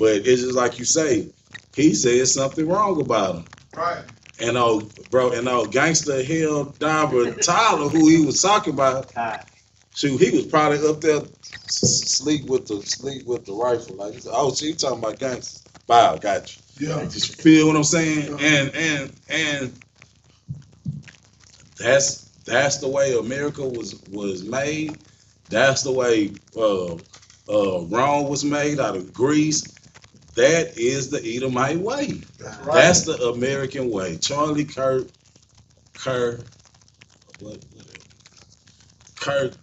But it's just like you say, he said something wrong about him. Right. And gangster hell Diver Tyler, who he was talking about, shoot, he was probably up there sleep with the rifle. Like, oh, she talking about gangsters. Wow, got you. Yeah. Just feel what I'm saying? And that's the way America was made. That's the way Rome was made out of Greece. That is the Edomite way. That's right. That's the American way. Charlie Kirk,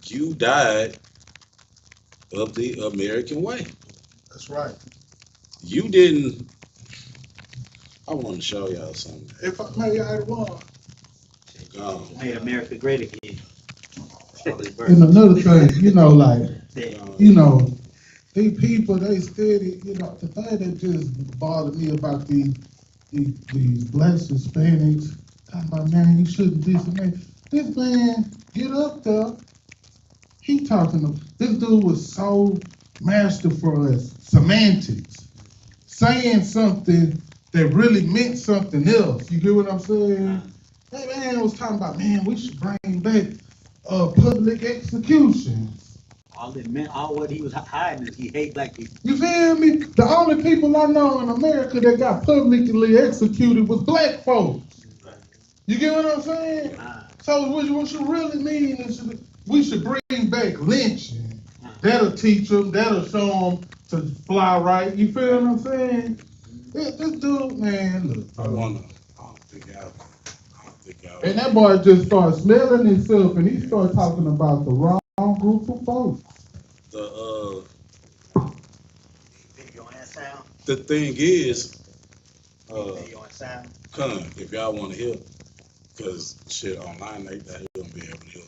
you died of the American way. That's right. You didn't. I want to show y'all something. If I may, I won. Made America great again. And another thing, these people, they steady, the thing that just bothered me about these black Hispanics, talking about, man, you shouldn't this and that. This man, get up there. This dude was so masterful at semantics, saying something that really meant something else. You get what I'm saying? That man was talking about, man, we should bring back public executions. All what he was hiding is he hate black people. You feel me? The only people I know in America that got publicly executed was black folks. You get what I'm saying? So what you really mean is we should bring back lynching. That'll teach them, that'll show them to fly right. You feel what I'm saying? This dude, man, look. I don't think I. And that boy just started smelling himself, and he started talking about the wrong group of folks. The thing is, Sound. if y'all want to hear, because shit online they don't be able to hear.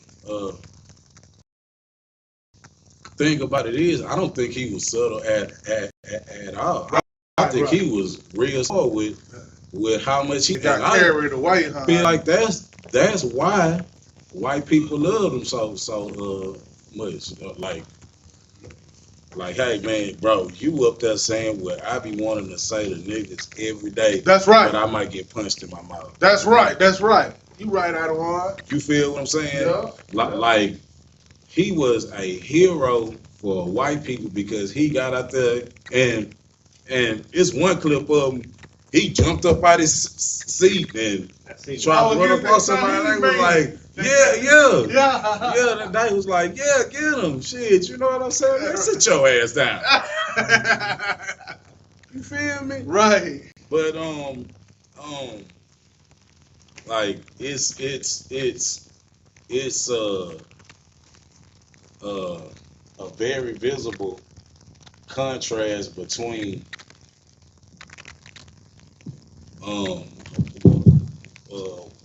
Thing about it is, I don't think he was subtle at all. I think he was real slow with how much he got carried away, huh? Feel like that's why white people love him so much. Like, hey man, bro, you up there saying what I be wanting to say to niggas every day. That's right. But I might get punched in my mouth. That's right. You right, Adawan. You feel what I'm saying? Yeah. Like he was a hero for white people because he got out there and it's one clip of him. He jumped up out his seat and tried to run up on somebody. And they was like, yeah. That day was like, yeah, get him. Shit, you know what I'm saying? Man, sit your ass down. You feel me? Right. But like it's a very visible contrast between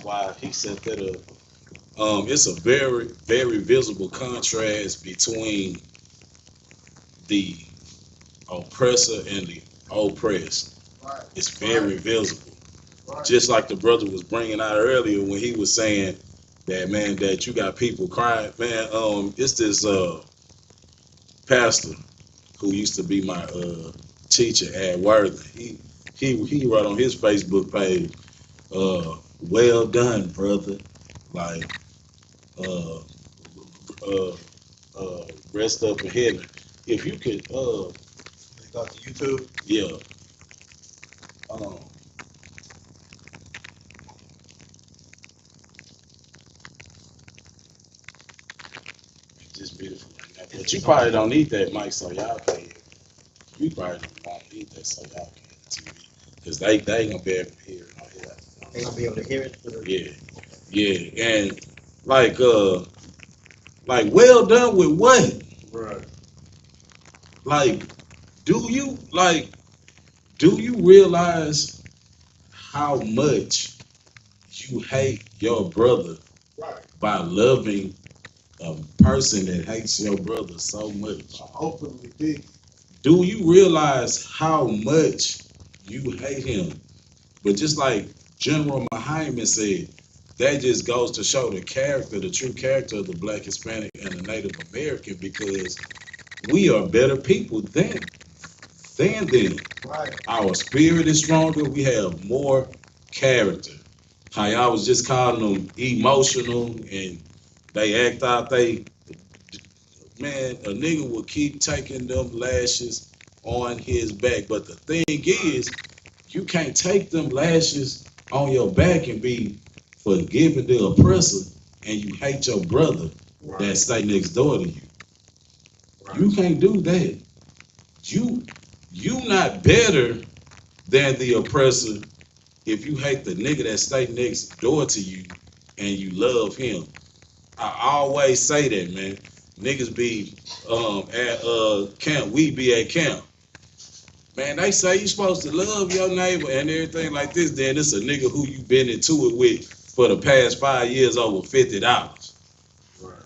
why he set that up. It's a very, very visible contrast between the oppressor and the oppressed. Right. It's very visible. Right. Just like the brother was bringing out earlier when he was saying that, man, that you got people crying. Man, it's this pastor who used to be my teacher at Worthy. He wrote on his Facebook page, well done, brother. Like, rest up in heaven. If you could, Go to YouTube. yeah. Just beautiful like that. But you probably don't need that mic, so y'all can hear it. You probably don't need that, so y'all can hear the TV. Because they ain't gonna be able to hear it on here. They gonna be able to hear it? Yeah. And like well done with what? Right. Like, do you realize how much you hate your brother Right. by loving a person that hates your brother so much? Openly big. Do you realize how much you hate him? But just like General Muhammad said, that just goes to show the character, the true character of the Black, Hispanic, and the Native American, because we are better people than them. Right. Our spirit is stronger. We have more character. How y'all was just calling them emotional and they act out man, a nigga will keep taking them lashes on his back. But the thing is, you can't take them lashes on your back and be forgiving the oppressor and you hate your brother that stay next door to you. Right. You can't do that. You not better than the oppressor if you hate the nigga that stay next door to you and you love him. I always say that, man. Niggas be at camp, we be at camp. Man, they say you supposed to love your neighbor and everything like this, then it's a nigga who you been into it with for the past 5 years over $50. Right.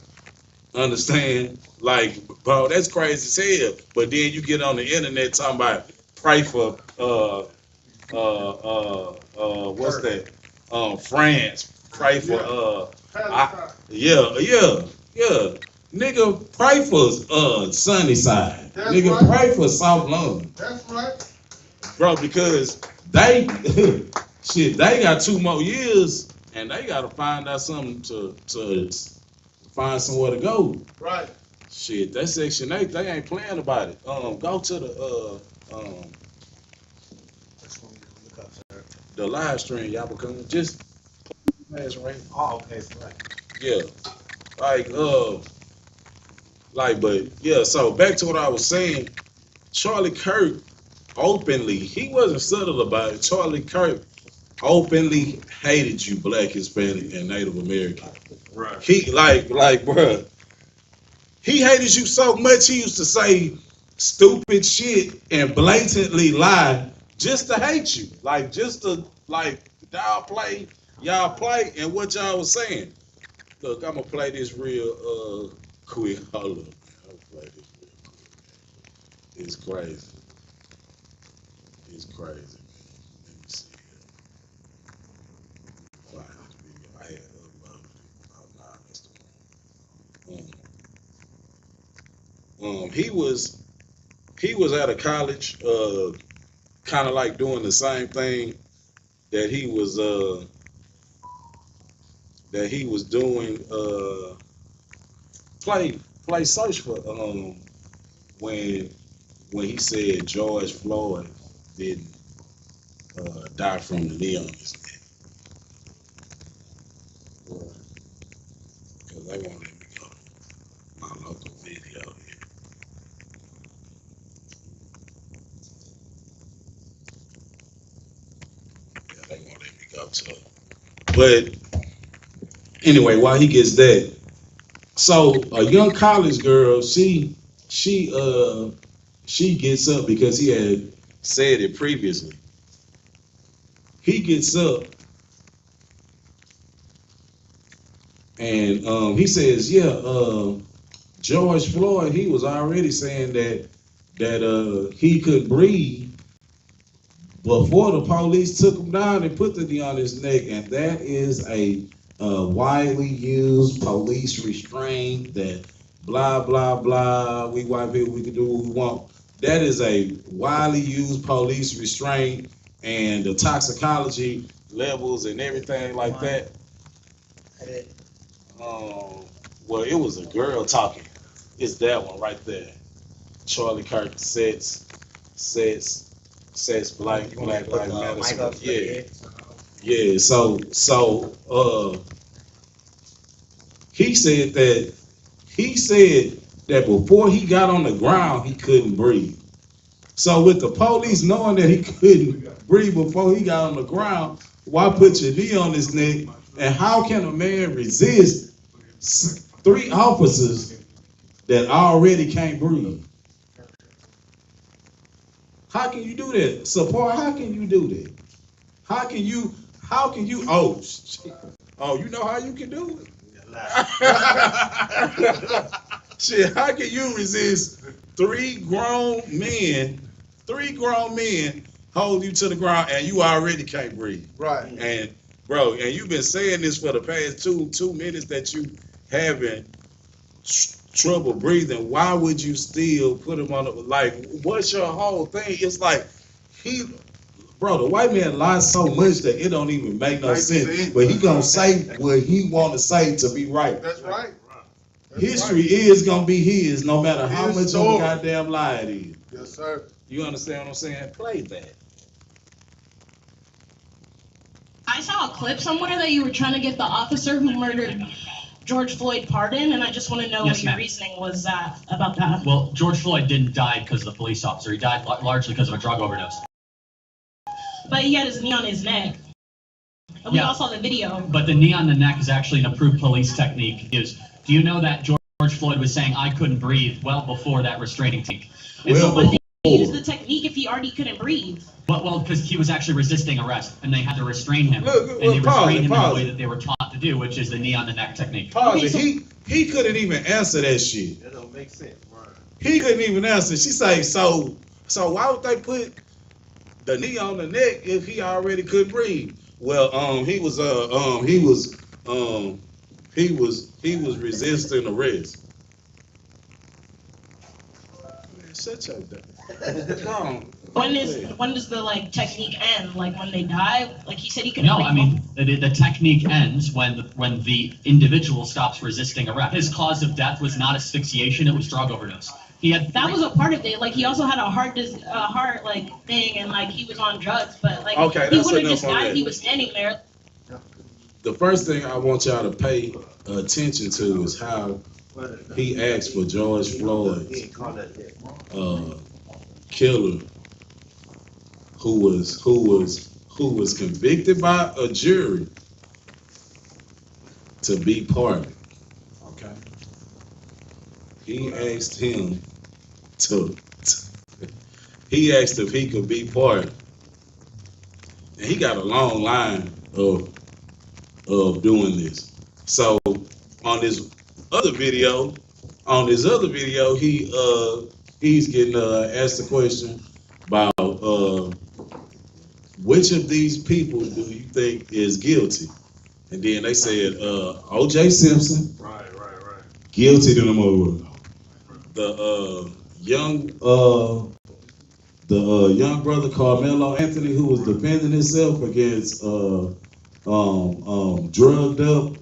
Understand? Like, bro, that's crazy as hell. But then you get on the internet talking about pray for what's that? France. Pray for yeah. Nigga, pray for Sunnyside. That's Nigga, right. pray for South London. That's right. Bro, because they they got 2 more years and they gotta find out something to find somewhere to go. Right. Shit, that Section 8, they ain't playing about it. Go to the live stream, y'all become just right. Oh, okay, so right. Yeah. But yeah, so back to what I was saying, Charlie Kirk openly, he wasn't subtle about it. Charlie Kirk openly hated you, Black, Hispanic, and Native American. Right. He like, bruh, he hated you so much he used to say stupid shit and blatantly lie just to hate you. Like, just to, like, y'all play, and what y'all was saying. Look, I'm gonna play this real quick. Hold up, man. I'm gonna play this real quick. It's crazy. It's crazy, man. Let me see here. Find this video. I had uploaded it. Oh, nah, that's the one. He was at a college, kind of like doing the same thing that he was doing. Play search for when he said George Floyd didn't die from the knee on his neck. Because they won't let me go to my local video here. Yeah, they won't let me go to it. But anyway, while he gets that, so a young college girl, she gets up because he had said it previously. He gets up and he says, George Floyd, he was already saying that he could breathe before the police took him down and put the knee on his neck, and that is a widely used police restraint that blah, blah, blah, we white people, we can do what we want. That is a widely used police restraint, and the toxicology levels and everything like that. Well, it was a girl talking. It's that one right there. Charlie Kirk sets black lives matter. Yeah. So he said that before he got on the ground he couldn't breathe. So with the police knowing that he couldn't breathe before he got on the ground, why put your knee on his neck? And how can a man resist 3 officers that already can't breathe? How can you do that? Support, how can you do that? How can you, you know how you can do it? Shit, how can you resist 3 grown men hold you to the ground and you already can't breathe? Right. And bro, and you've been saying this for the past two minutes that you having trouble breathing. Why would you still put him on the, like, what's your whole thing? It's like the white man lies so much that it don't even make no sense. But he gonna say what he want to say to be right. That's right. History is gonna be his, no matter how much of a goddamn lie it is. Yes, sir. You understand what I'm saying? Play that. I saw a clip somewhere that you were trying to get the officer who murdered George Floyd pardoned, and I just want to know what your reasoning was about that. Well, George Floyd didn't die because of the police officer. He died largely because of a drug overdose. But he had his knee on his neck. And we all saw the video. But the knee on the neck is actually an approved police technique. Do you know that George Floyd was saying, I couldn't breathe, well before that restraining technique? So why did he use the technique if he already couldn't breathe? Well, because he was actually resisting arrest, and they had to restrain him. And they restrained him in the way that they were taught to do, which is the knee on the neck technique. He couldn't even answer that shit. That don't make sense. Right. He couldn't even answer. She say, so why would they put the knee on the neck if he already couldn't breathe? Well, he was resisting arrest. Man, shut your When does the technique end? Like when they die? Like he said he could. No, I mean the technique ends when the individual stops resisting arrest. His cause of death was not asphyxiation; it was drug overdose. That was a part of it. Like he also had a heart thing, and he was on drugs. But he would have just died if he was standing there. The first thing I want y'all to pay attention to is how he asked for George Floyd's killer, who was convicted by a jury, to be pardoned. Okay, he asked him he asked if he could be pardoned, and he got a long line of doing this. So on this other video, he's getting asked the question about which of these people do you think is guilty? And then they said O.J. Simpson, Right. guilty to the murder. The young brother Carmelo Anthony, who was defending himself against drugged up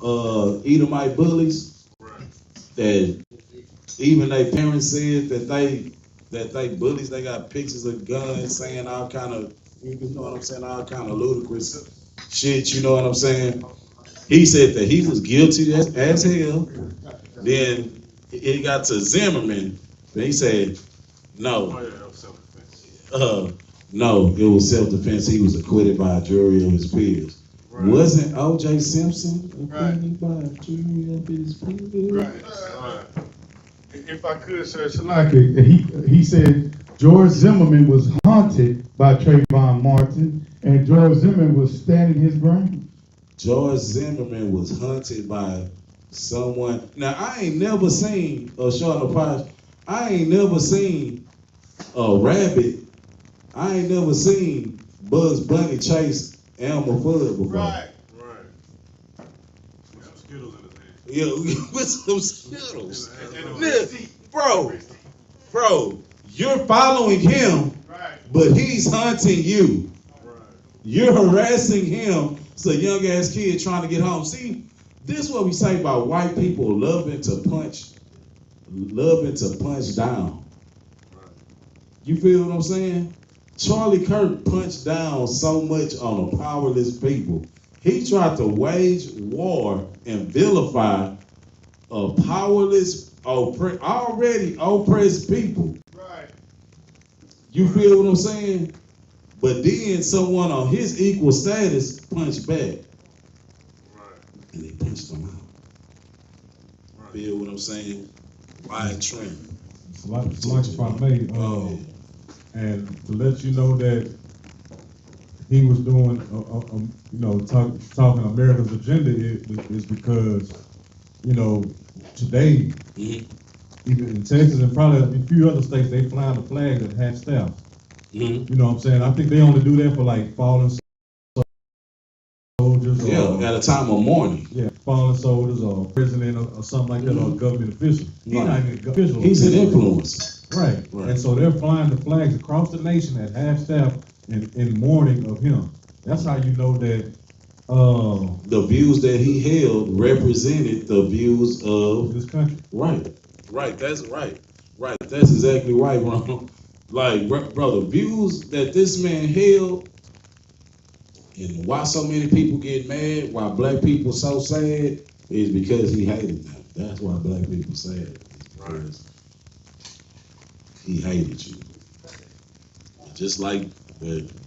Edomite bullies, that even their parents said that they bullies, they got pictures of guns saying all kind of, you know what I'm saying, all kind of ludicrous shit, you know what I'm saying? He said that he was guilty as hell. Then it got to Zimmerman, and he said, no, it was self-defense. He was acquitted by a jury of his peers. Right. Wasn't O.J. Simpson acquitted by a jury of his peers? Right. If I could, sir, Shalaki, he said George Zimmerman was haunted by Trayvon Martin, and George Zimmerman was standing his ground. George Zimmerman was hunted by someone. Now, I ain't never seen a I ain't never seen a rabbit. I ain't never seen Bugs Bunny chase Elmer Fudd before. Right. Yeah, with some Skittles. Bro, you're following him, but he's hunting you. You're harassing him. It's a young ass kid trying to get home. See, this is what we say about white people loving to punch down. You feel what I'm saying? Charlie Kirk punched down so much on the powerless people. He tried to wage war and vilify a powerless, already oppressed people. Right. You feel what I'm saying? But then someone on his equal status punched back. Right. And they punched him out. Right. Feel what I'm saying? Wide trend. Like if I may, and to let you know that he was doing, talking America's agenda is because, today, even in Texas and probably a few other states, they fly the flag at half staff. You know what I'm saying? I think they only do that for like fallen soldiers. Yeah, at a time of mourning. Yeah, fallen soldiers or president or something like that, or a government official. He's not even an official. He's an influencer. Right. And so they're flying the flags across the nation at half staff in mourning of him. That's how you know that the views that he held represented the views of this country. Right. That's right. That's exactly right, bro. Like, bro, the views that this man held, and why so many people get mad, why black people so sad, is because he hated them. That's why black people sad. Because he hated you. Just like General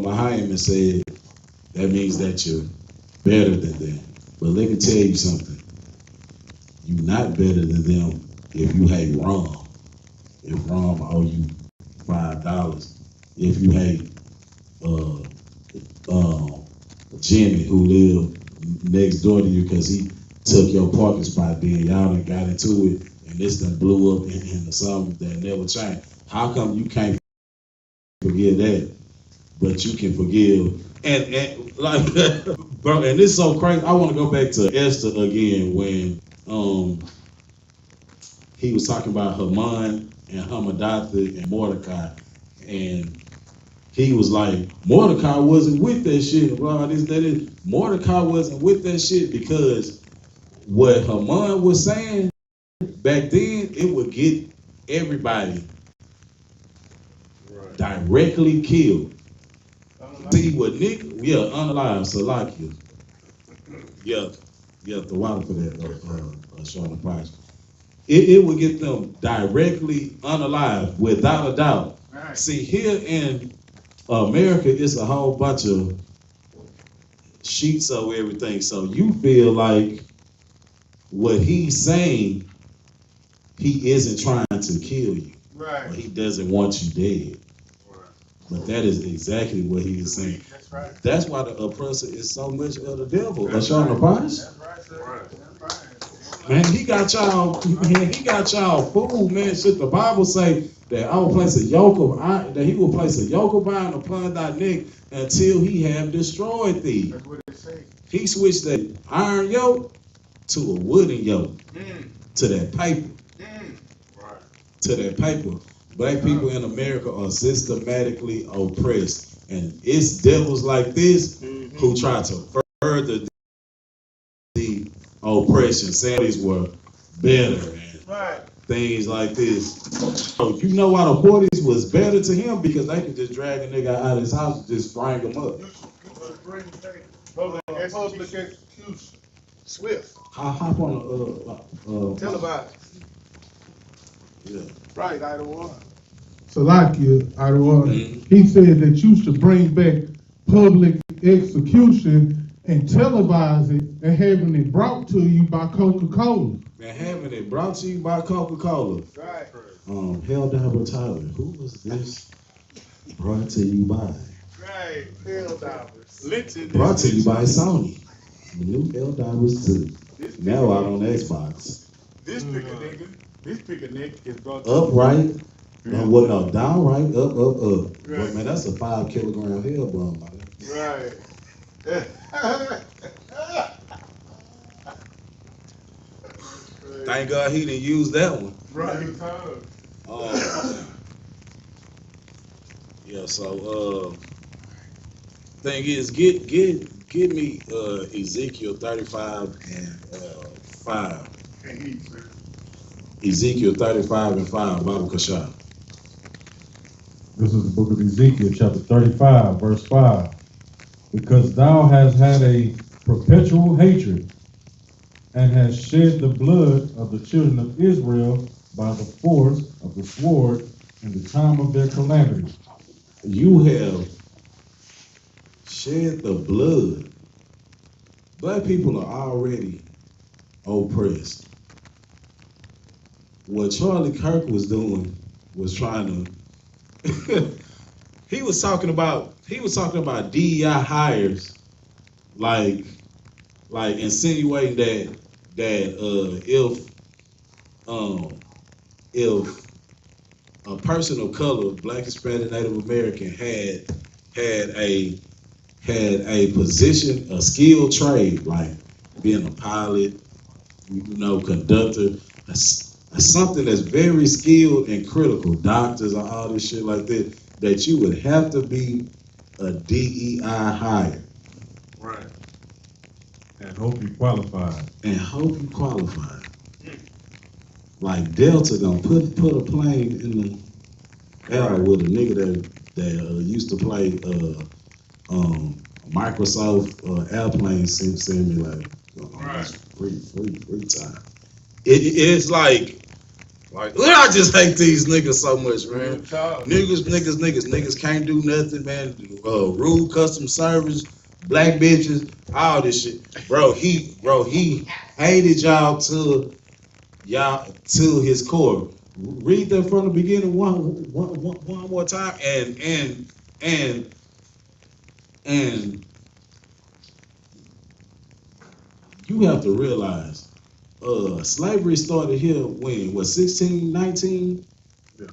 YAHANNA said, that means that you're better than them. But let me tell you something. You're not better than them if you hate Rom. If Rom owe you $5. If you hate Jimmy, who lived next door to you because he took your parking spot, then y'all done got into it, and this done blew up into something that never changed. How come you can't forgive that, but you can forgive? And like, bro, and this is so crazy. I want to go back to Esther again when he was talking about Haman and Hammedatha and Mordecai, and he was like, Mordecai wasn't with that shit. Bro, Mordecai wasn't with that shit because what Haman was saying back then, it would get everybody directly killed. See what Nick, unalive, Salakia. The water for that, Sean Price. It would get them directly unalive, without a doubt. Right. See, here in America, it's a whole bunch of sheets of everything. So you feel like what he's saying, he isn't trying to kill you. Right. But he doesn't want you dead. Right. But that is exactly what he is saying. That's right. That's why the oppressor is so much of the devil. That's right. That's right, sir. Right. Man, he got y'all fooled, man. Shit, the Bible say that I will place a yoke of iron, that he will place a yoke of iron upon thy neck until he have destroyed thee. That's what it say. He switched that iron yoke to a wooden yoke, to that paper. Right. To that paper. Black people in America are systematically oppressed, and it's devils like this who try to further the oppression, saying these were better and things like this. So you know why the 40s was better to him? Because they could just drag a nigga out of his house and just strang him up. Public execution. Swift. I'll hop on Televised. Yeah. Right, Idlewater. Salakia, he said that you should bring back public execution and televise it and having it brought to you by Coca-Cola. And having it brought to you by Coca-Cola. Right. Hell Tyler, who was this brought to you by? Right, Hell Divers. Brought to you by Sony. The new Hell Divers 2. Now out on Xbox. This picnic is brought to upright. Downright, up. Right. But man, that's a 5 kilogram hell bomb, man. Right. Thank God he didn't use that one. Right. Yeah, so thing is get me Ezekiel 35 and 5. Ezekiel 35 and 5, Bible Kashah. This is the book of Ezekiel, chapter 35, verse 5. Because thou hast had a perpetual hatred, and hast shed the blood of the children of Israel by the force of the sword in the time of their calamity. You have shed the blood. Black people are already oppressed. What Charlie Kirk was doing was trying to he was talking about DEI hires, like insinuating that if a person of color, Black, Hispanic, Native American, had a position, a skilled trade, like being a pilot, conductor, something that's very skilled and critical, doctors or all this shit like that you would have to be a DEI hire. Right. And hope you qualified. Like Delta gonna put a plane in the air with a nigga that used to play Microsoft airplane sim me like free time. It's like I just hate these niggas so much, man. Niggas can't do nothing, man. Rude customer service, black bitches, all this shit. Bro, he hated y'all to his core. Read that from the beginning one more time, and you have to realize slavery started here when? What, 1619? Yeah.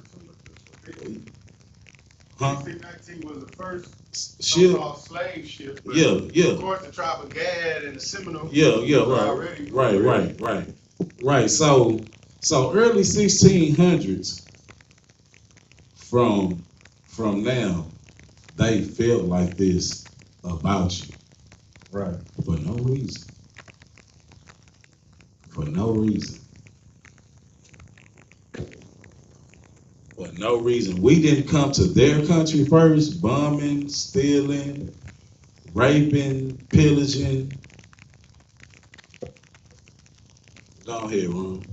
Huh? 1619 was the first ship. so-called slave ship. But Yeah. Of course, the tribe of Gad and the Seminole. Right. So early 1600s from now, they felt like this about you. Right. For no reason. For no reason. We didn't come to their country first, bombing, stealing, raping, pillaging. Go ahead, Ron.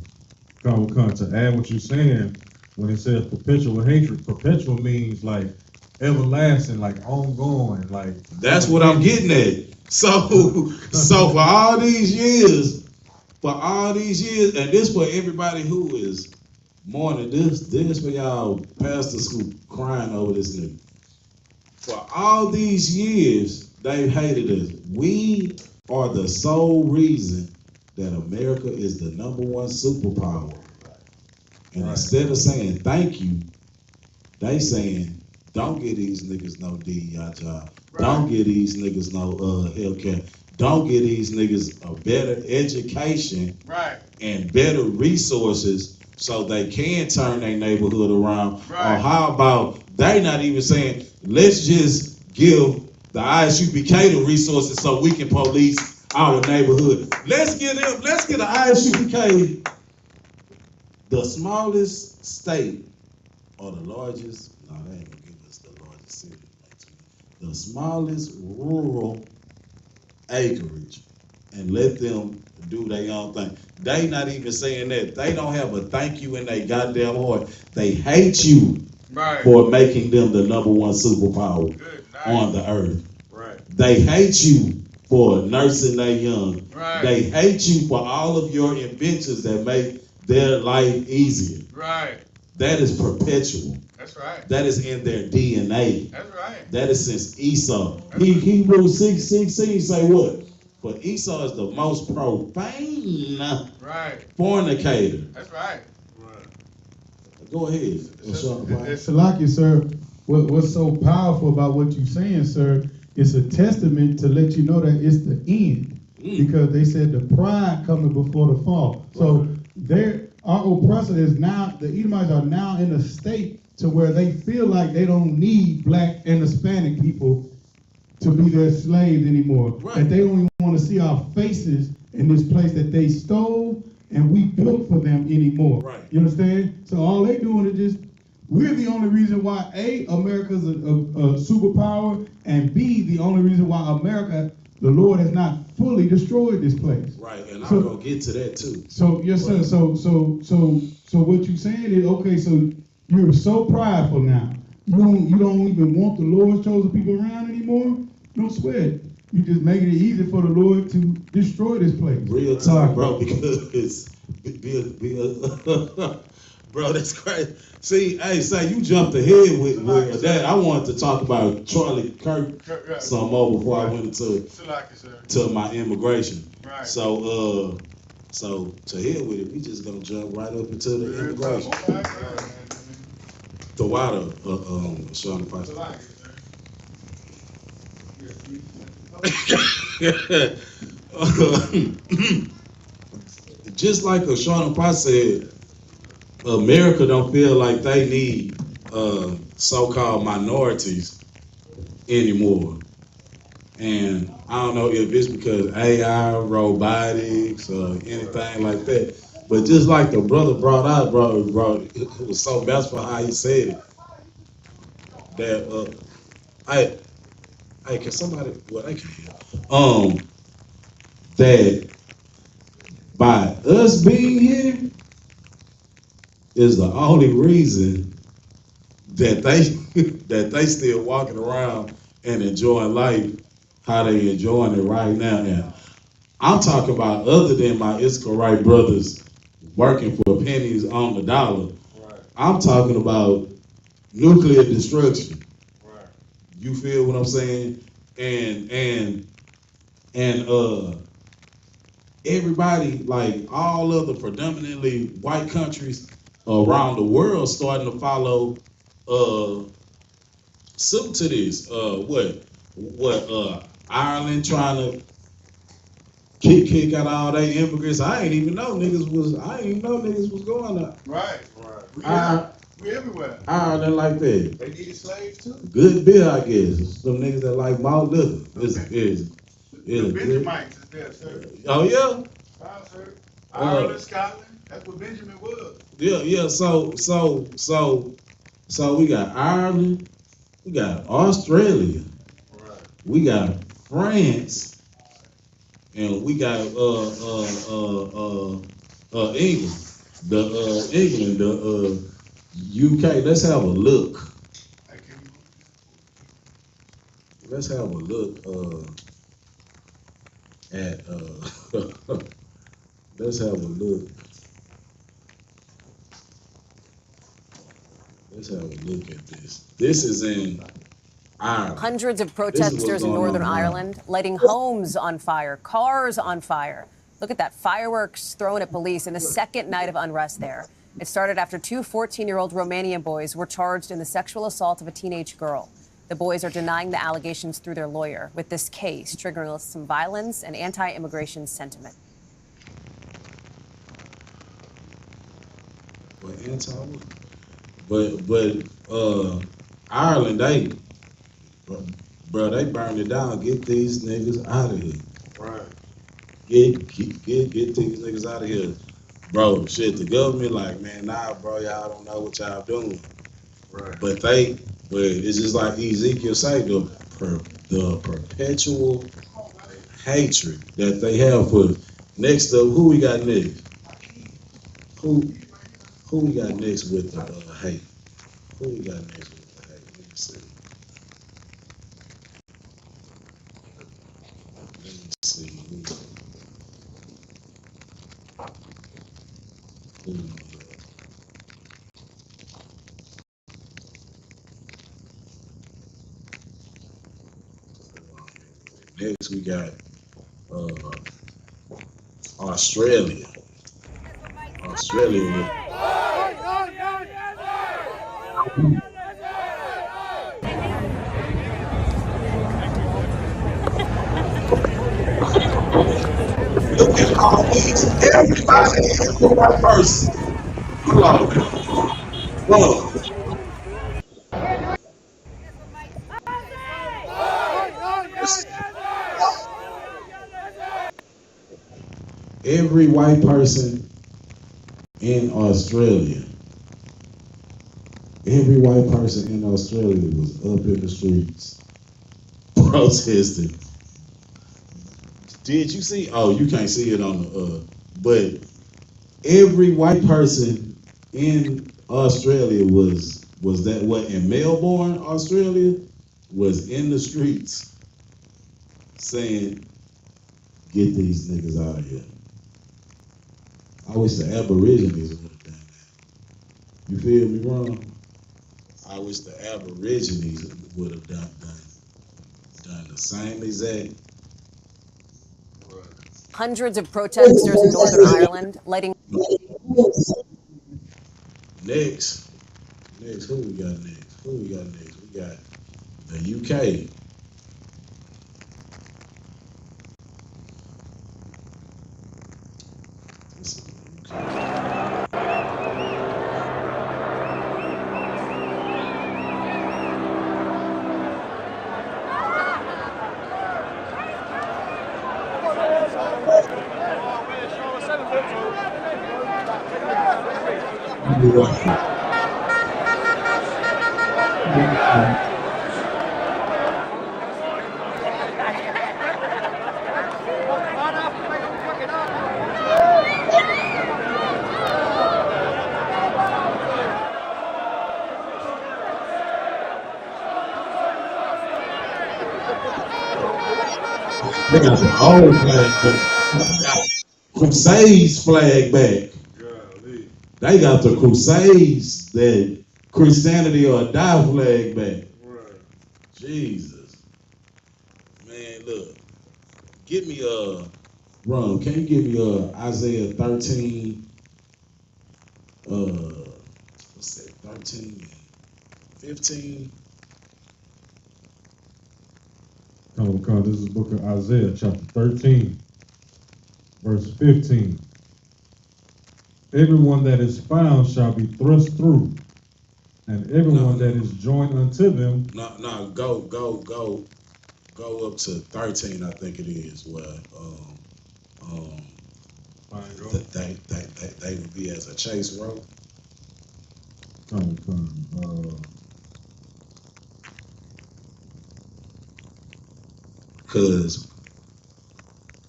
Come to add what you're saying, when it says perpetual hatred, perpetual means like everlasting, like ongoing, like. That's what I'm getting at. So for all these years, and this for everybody who is mourning, this for y'all pastors who crying over this nigga. For all these years, they've hated us. We are the sole reason that America is the #1 superpower. And instead of saying thank you, they saying, don't give these niggas no DEI job. Right. Don't give these niggas no healthcare. Don't give these niggas a better education, right, and better resources so they can turn their neighborhood around. Right. Or how about they not even saying, let's just give the I.S.U.P.K the resources so we can police our neighborhood. Let's get the I.S.U.P.K the smallest state or the largest, no, they ain't gonna give us the largest city. The smallest rural acreage and let them do their own thing. They not even saying that. They don't have a thank you in their goddamn heart. They hate you for making them the #1 superpower on the earth. Right. They hate you for nursing their young. Right. They hate you for all of your inventions that make their life easier. Right. That is perpetual. That's right. That is in their DNA. That's right. That is since Esau. Hebrews 6:16 say what? But Esau is the most profane fornicator. That's right. Go ahead. Salaki, sir, what's so powerful about what you're saying, sir, it's a testament to let you know that it's the end. Because they said the pride coming before the fall. So our oppressor is now, the Edomites are now in a state to where they feel like they don't need black and Hispanic people to be their slaves anymore. Right. That they don't even want to see our faces in this place that they stole and we built for them anymore. Right. You understand? So all they doing is just, we're the only reason why A, America's a superpower, and B, the only reason why America, the Lord has not fully destroyed this place. Right, and I'm gonna get to that too. So yes, sir. So what you saying is, okay, so you're so prideful now. You don't even want the Lord's chosen people around anymore? Don't sweat. You just making it easy for the Lord to destroy this place. Real talk, bro, because bro, that's crazy. See, hey, say you jumped ahead with that. I wanted to talk about Charlie Kirk some more before I went to my immigration. Right. So to hell with it, we just gonna jump right up into the immigration. The water, Sean Price. Just like Sean Price said, America don't feel like they need so-called minorities anymore. And I don't know if it's because AI, robotics, or anything like that. But just like the brother brought out, it was so masterful how he said it. That hey, can somebody? Well, they can hear. That by us being here is the only reason that they still walking around and enjoying life how they enjoying it right now. And I'm talking about other than my Israelite brothers working for pennies on the dollar. Right. I'm talking about nuclear destruction. Right. You feel what I'm saying? And everybody, like all of the predominantly white countries around the world, starting to follow suit to this. Ireland trying to kick out all their immigrants. I ain't even know niggas was going up. Right. We everywhere. Ireland like that. They needed slaves too. Good bill, I guess. Some niggas that like malt liquor. The Benjamites is there, sir. Oh yeah. Sir. Ireland, Scotland. That's what Benjamin was. Yeah. So we got Ireland, we got Australia, Right. we got France, and we got England. The UK. Let's have a look. Let's have a look at let's have a look. Let's have a look at this. This is in Ireland. Hundreds of protesters in Northern Ireland lighting homes on fire, cars on fire. Look at that, fireworks thrown at police in the second night of unrest there. It started after two 14-year-old Romanian boys were charged in the sexual assault of a teenage girl. The boys are denying the allegations through their lawyer, with this case triggering some violence and anti-immigration sentiment. But Ireland, they burned it down. Get these niggas out of here. Right. Get these niggas out of here. Bro, shit, the government like, man, nah, bro, y'all don't know what y'all doing. Right. But it's just like Ezekiel say, the perpetual hatred that they have for us. Next up, who we got next? Who we got next with the hate? Who we got next with the hate? Let me see. Next we got Australia. And all these, everybody, every white person. Hold on, man. Bro. Every white person in Australia, every white person in Australia was up in the streets protesting. Did you see? Oh, you can't see it on the, but every white person in Australia was that what in Melbourne, Australia, was in the streets saying, "Get these niggas out of here." I wish the Aborigines would have done that. You feel me, Ron? I wish the Aborigines would have done the same exact. Hundreds of protesters in Northern Ireland lighting. Next, who we got next? We got the UK. They got the old flag back. Crusades flag back. They got the Crusades, that Christianity or die flag back. Jesus. Man, look. Give me Ron, can you give me Isaiah 13, what's that, 13 and 15? Come, this is the book of Isaiah, chapter 13, verse 15. Everyone that is found shall be thrust through, and everyone that is joined unto them. No, go up to 13, I think it is, where they would be as a chase rope. Because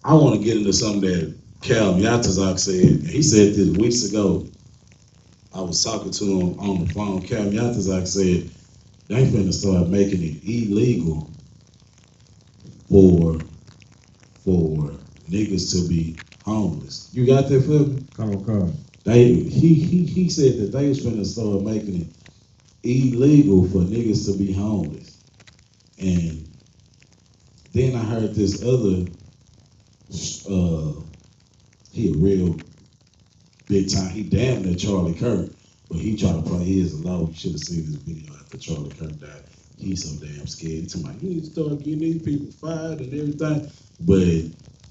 I want to get into something that YAHANNA said. He said this weeks ago. I was talking to him on the phone. YAHANNA said they finna start making it illegal for niggas to be homeless. You got that for me? He said that they was finna start making it illegal for niggas to be homeless. And then I heard this other, he a real big time, he damn near Charlie Kirk, but he tried to play his alone. You should have seen this video after Charlie Kirk died. He's so damn scared. He's talking about, you need to start getting these people fired and everything. But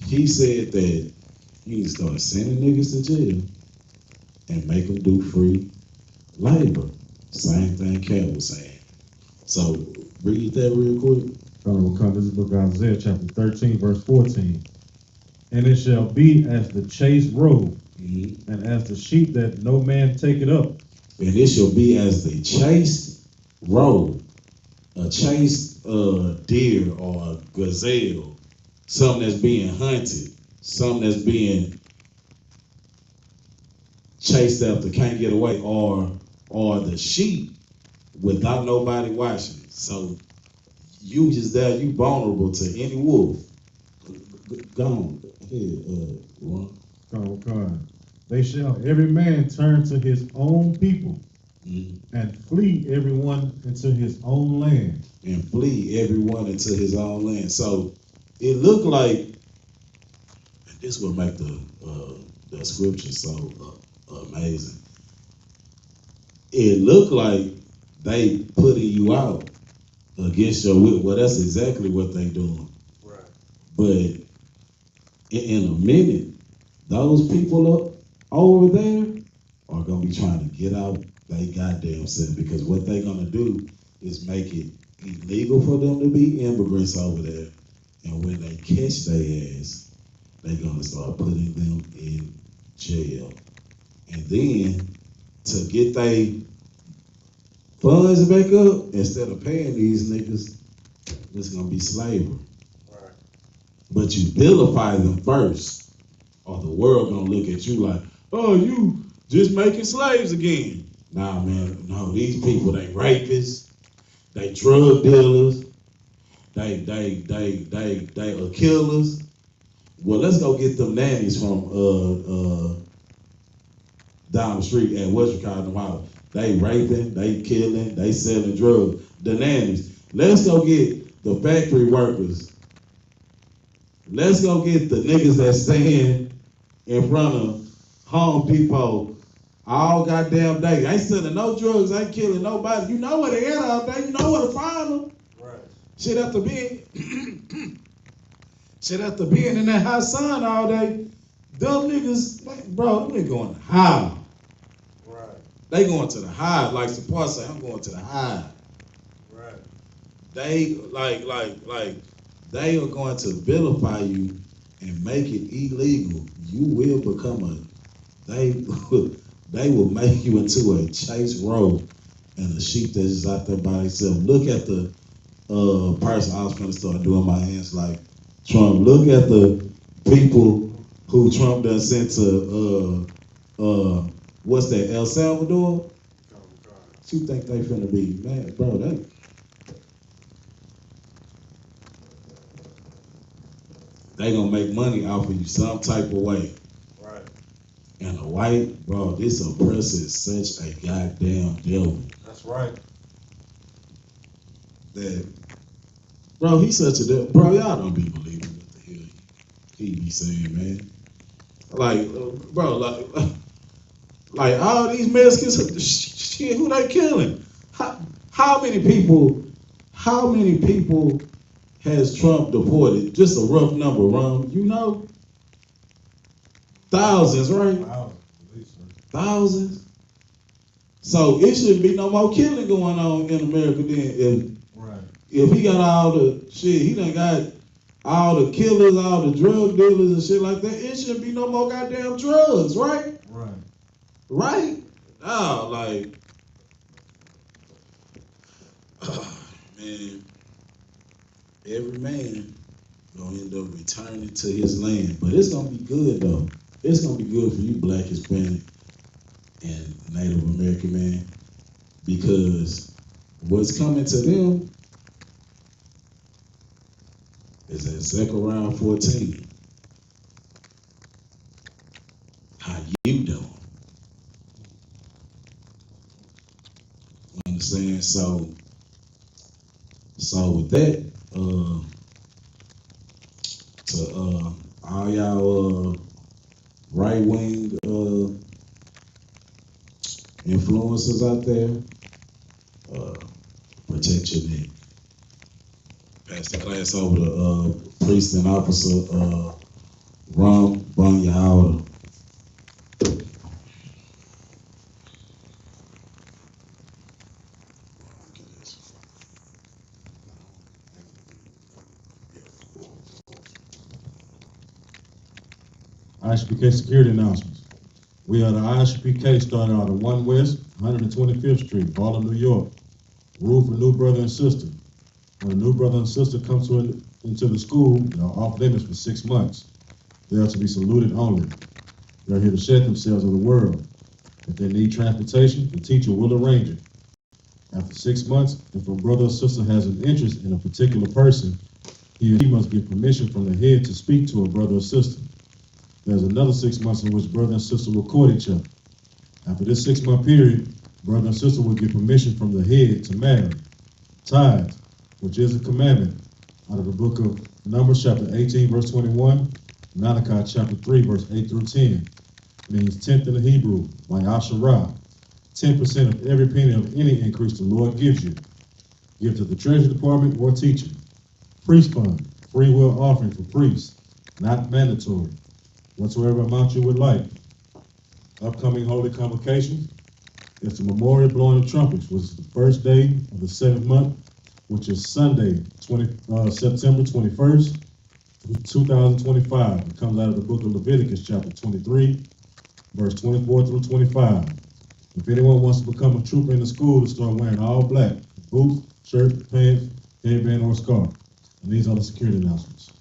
he said that you need to start sending niggas to jail and make them do free labor. Same thing Cat was saying. So read that real quick. This is the book of Isaiah, chapter 13, verse 14. And it shall be as the chased robe, and as the sheep that no man taketh up. And it shall be as the chased robe, a chased deer or a gazelle, something that's being hunted, something that's being chased after, can't get away, or the sheep without nobody watching. So you just there, you vulnerable to any wolf. Go on. Ron. They shall every man turn to his own people, and flee everyone into his own land. And flee everyone into his own land. So it looked like, and this will make the scripture so amazing. It looked like they putting you out against your will. Well, that's exactly what they doing. Right. But in a minute, those people up over there are gonna be trying to get out they goddamn self, because what they gonna do is make it illegal for them to be immigrants over there. And when they catch their ass, they gonna start putting them in jail. And then to get their funds back up, instead of paying these niggas, it's gonna be slavery. Right. But you vilify them first, or the world gonna look at you like, oh, you just making slaves again. Nah, man, no, these people, they rapists, they drug dealers, they are killers. Well, let's go get them nannies from down the street at YAHANNA. They raping, they killing, they selling drugs. The nannies. Let's go get the factory workers. Let's go get the niggas that stand in front of Home Depot all goddamn day. Ain't selling no drugs, ain't killing nobody. You know where they at all day. You know where to find them. Right. Shit after being in that hot sun all day. Them niggas, like, bro, them niggas going to high. Right. They going to the high. Like Support say, I'm going to the high. Right. They they are going to vilify you and make it illegal. You will become they will make you into a chase row and a sheep that's just out there by itself. Look at the person I was gonna start doing my hands like Trump. Look at the people who Trump done sent to what's that, El Salvador? You think they finna be mad, bro? They gonna make money off of you some type of way. Right. And a white, bro, this oppressor is such a goddamn devil. That's right. That, bro, he's such a devil. Bro, y'all don't be believing what the hell he be saying, man. Like, bro, like all these Mexicans, shit, who they killing? How many people has Trump deported? Just a rough number, Ron. You know? Thousands, right? Thousands. So it shouldn't be no more killing going on in America then. If he got all the shit, he done got all the killers, all the drug dealers and shit like that. It shouldn't be no more goddamn drugs, right? Right. Right? Oh, like, man, every man gonna end up returning to his land. But it's gonna be good though. It's gonna be good for you, Black, Hispanic, and Native American man, because what's coming to them is at Zechariah 14. How you doing? Understand? So with that, to all y'all right wing influencers out there, protect your neck. Pass the class over to priest and officer Ron YAHANNA. I.S.U.P.K security announcements. We are the I.S.U.P.K started out of 1 West, 125th Street, Harlem, New York. Rule for new brother and sister. When a new brother and sister comes into the school, they are off limits for 6 months. They are to be saluted only. They are here to shed themselves of the world. If they need transportation, the teacher will arrange it. After 6 months, if a brother or sister has an interest in a particular person, he or she must get permission from the head to speak to a brother or sister. There's another 6 months in which brother and sister will court each other. After this 6-month period, brother and sister will get permission from the head to marry. Tithes, which is a commandment, out of the book of Numbers chapter 18, verse 21, Malachi chapter 3, verse 8 through 10, means 10th in the Hebrew, like Asherah, 10% of every penny of any increase the Lord gives you. Give to the treasury department or teacher. Priest fund, free will offering for priests, not mandatory. whatsoever amount you would like. Upcoming holy convocations is the memorial blowing of trumpets, which is the first day of the 7th month, which is Sunday, September 21st, 2025. It comes out of the book of Leviticus, chapter 23, verse 24 through 25. If anyone wants to become a trooper in the school, to start wearing all black, boots, shirt, pants, headband, or scarf. And these are the security announcements.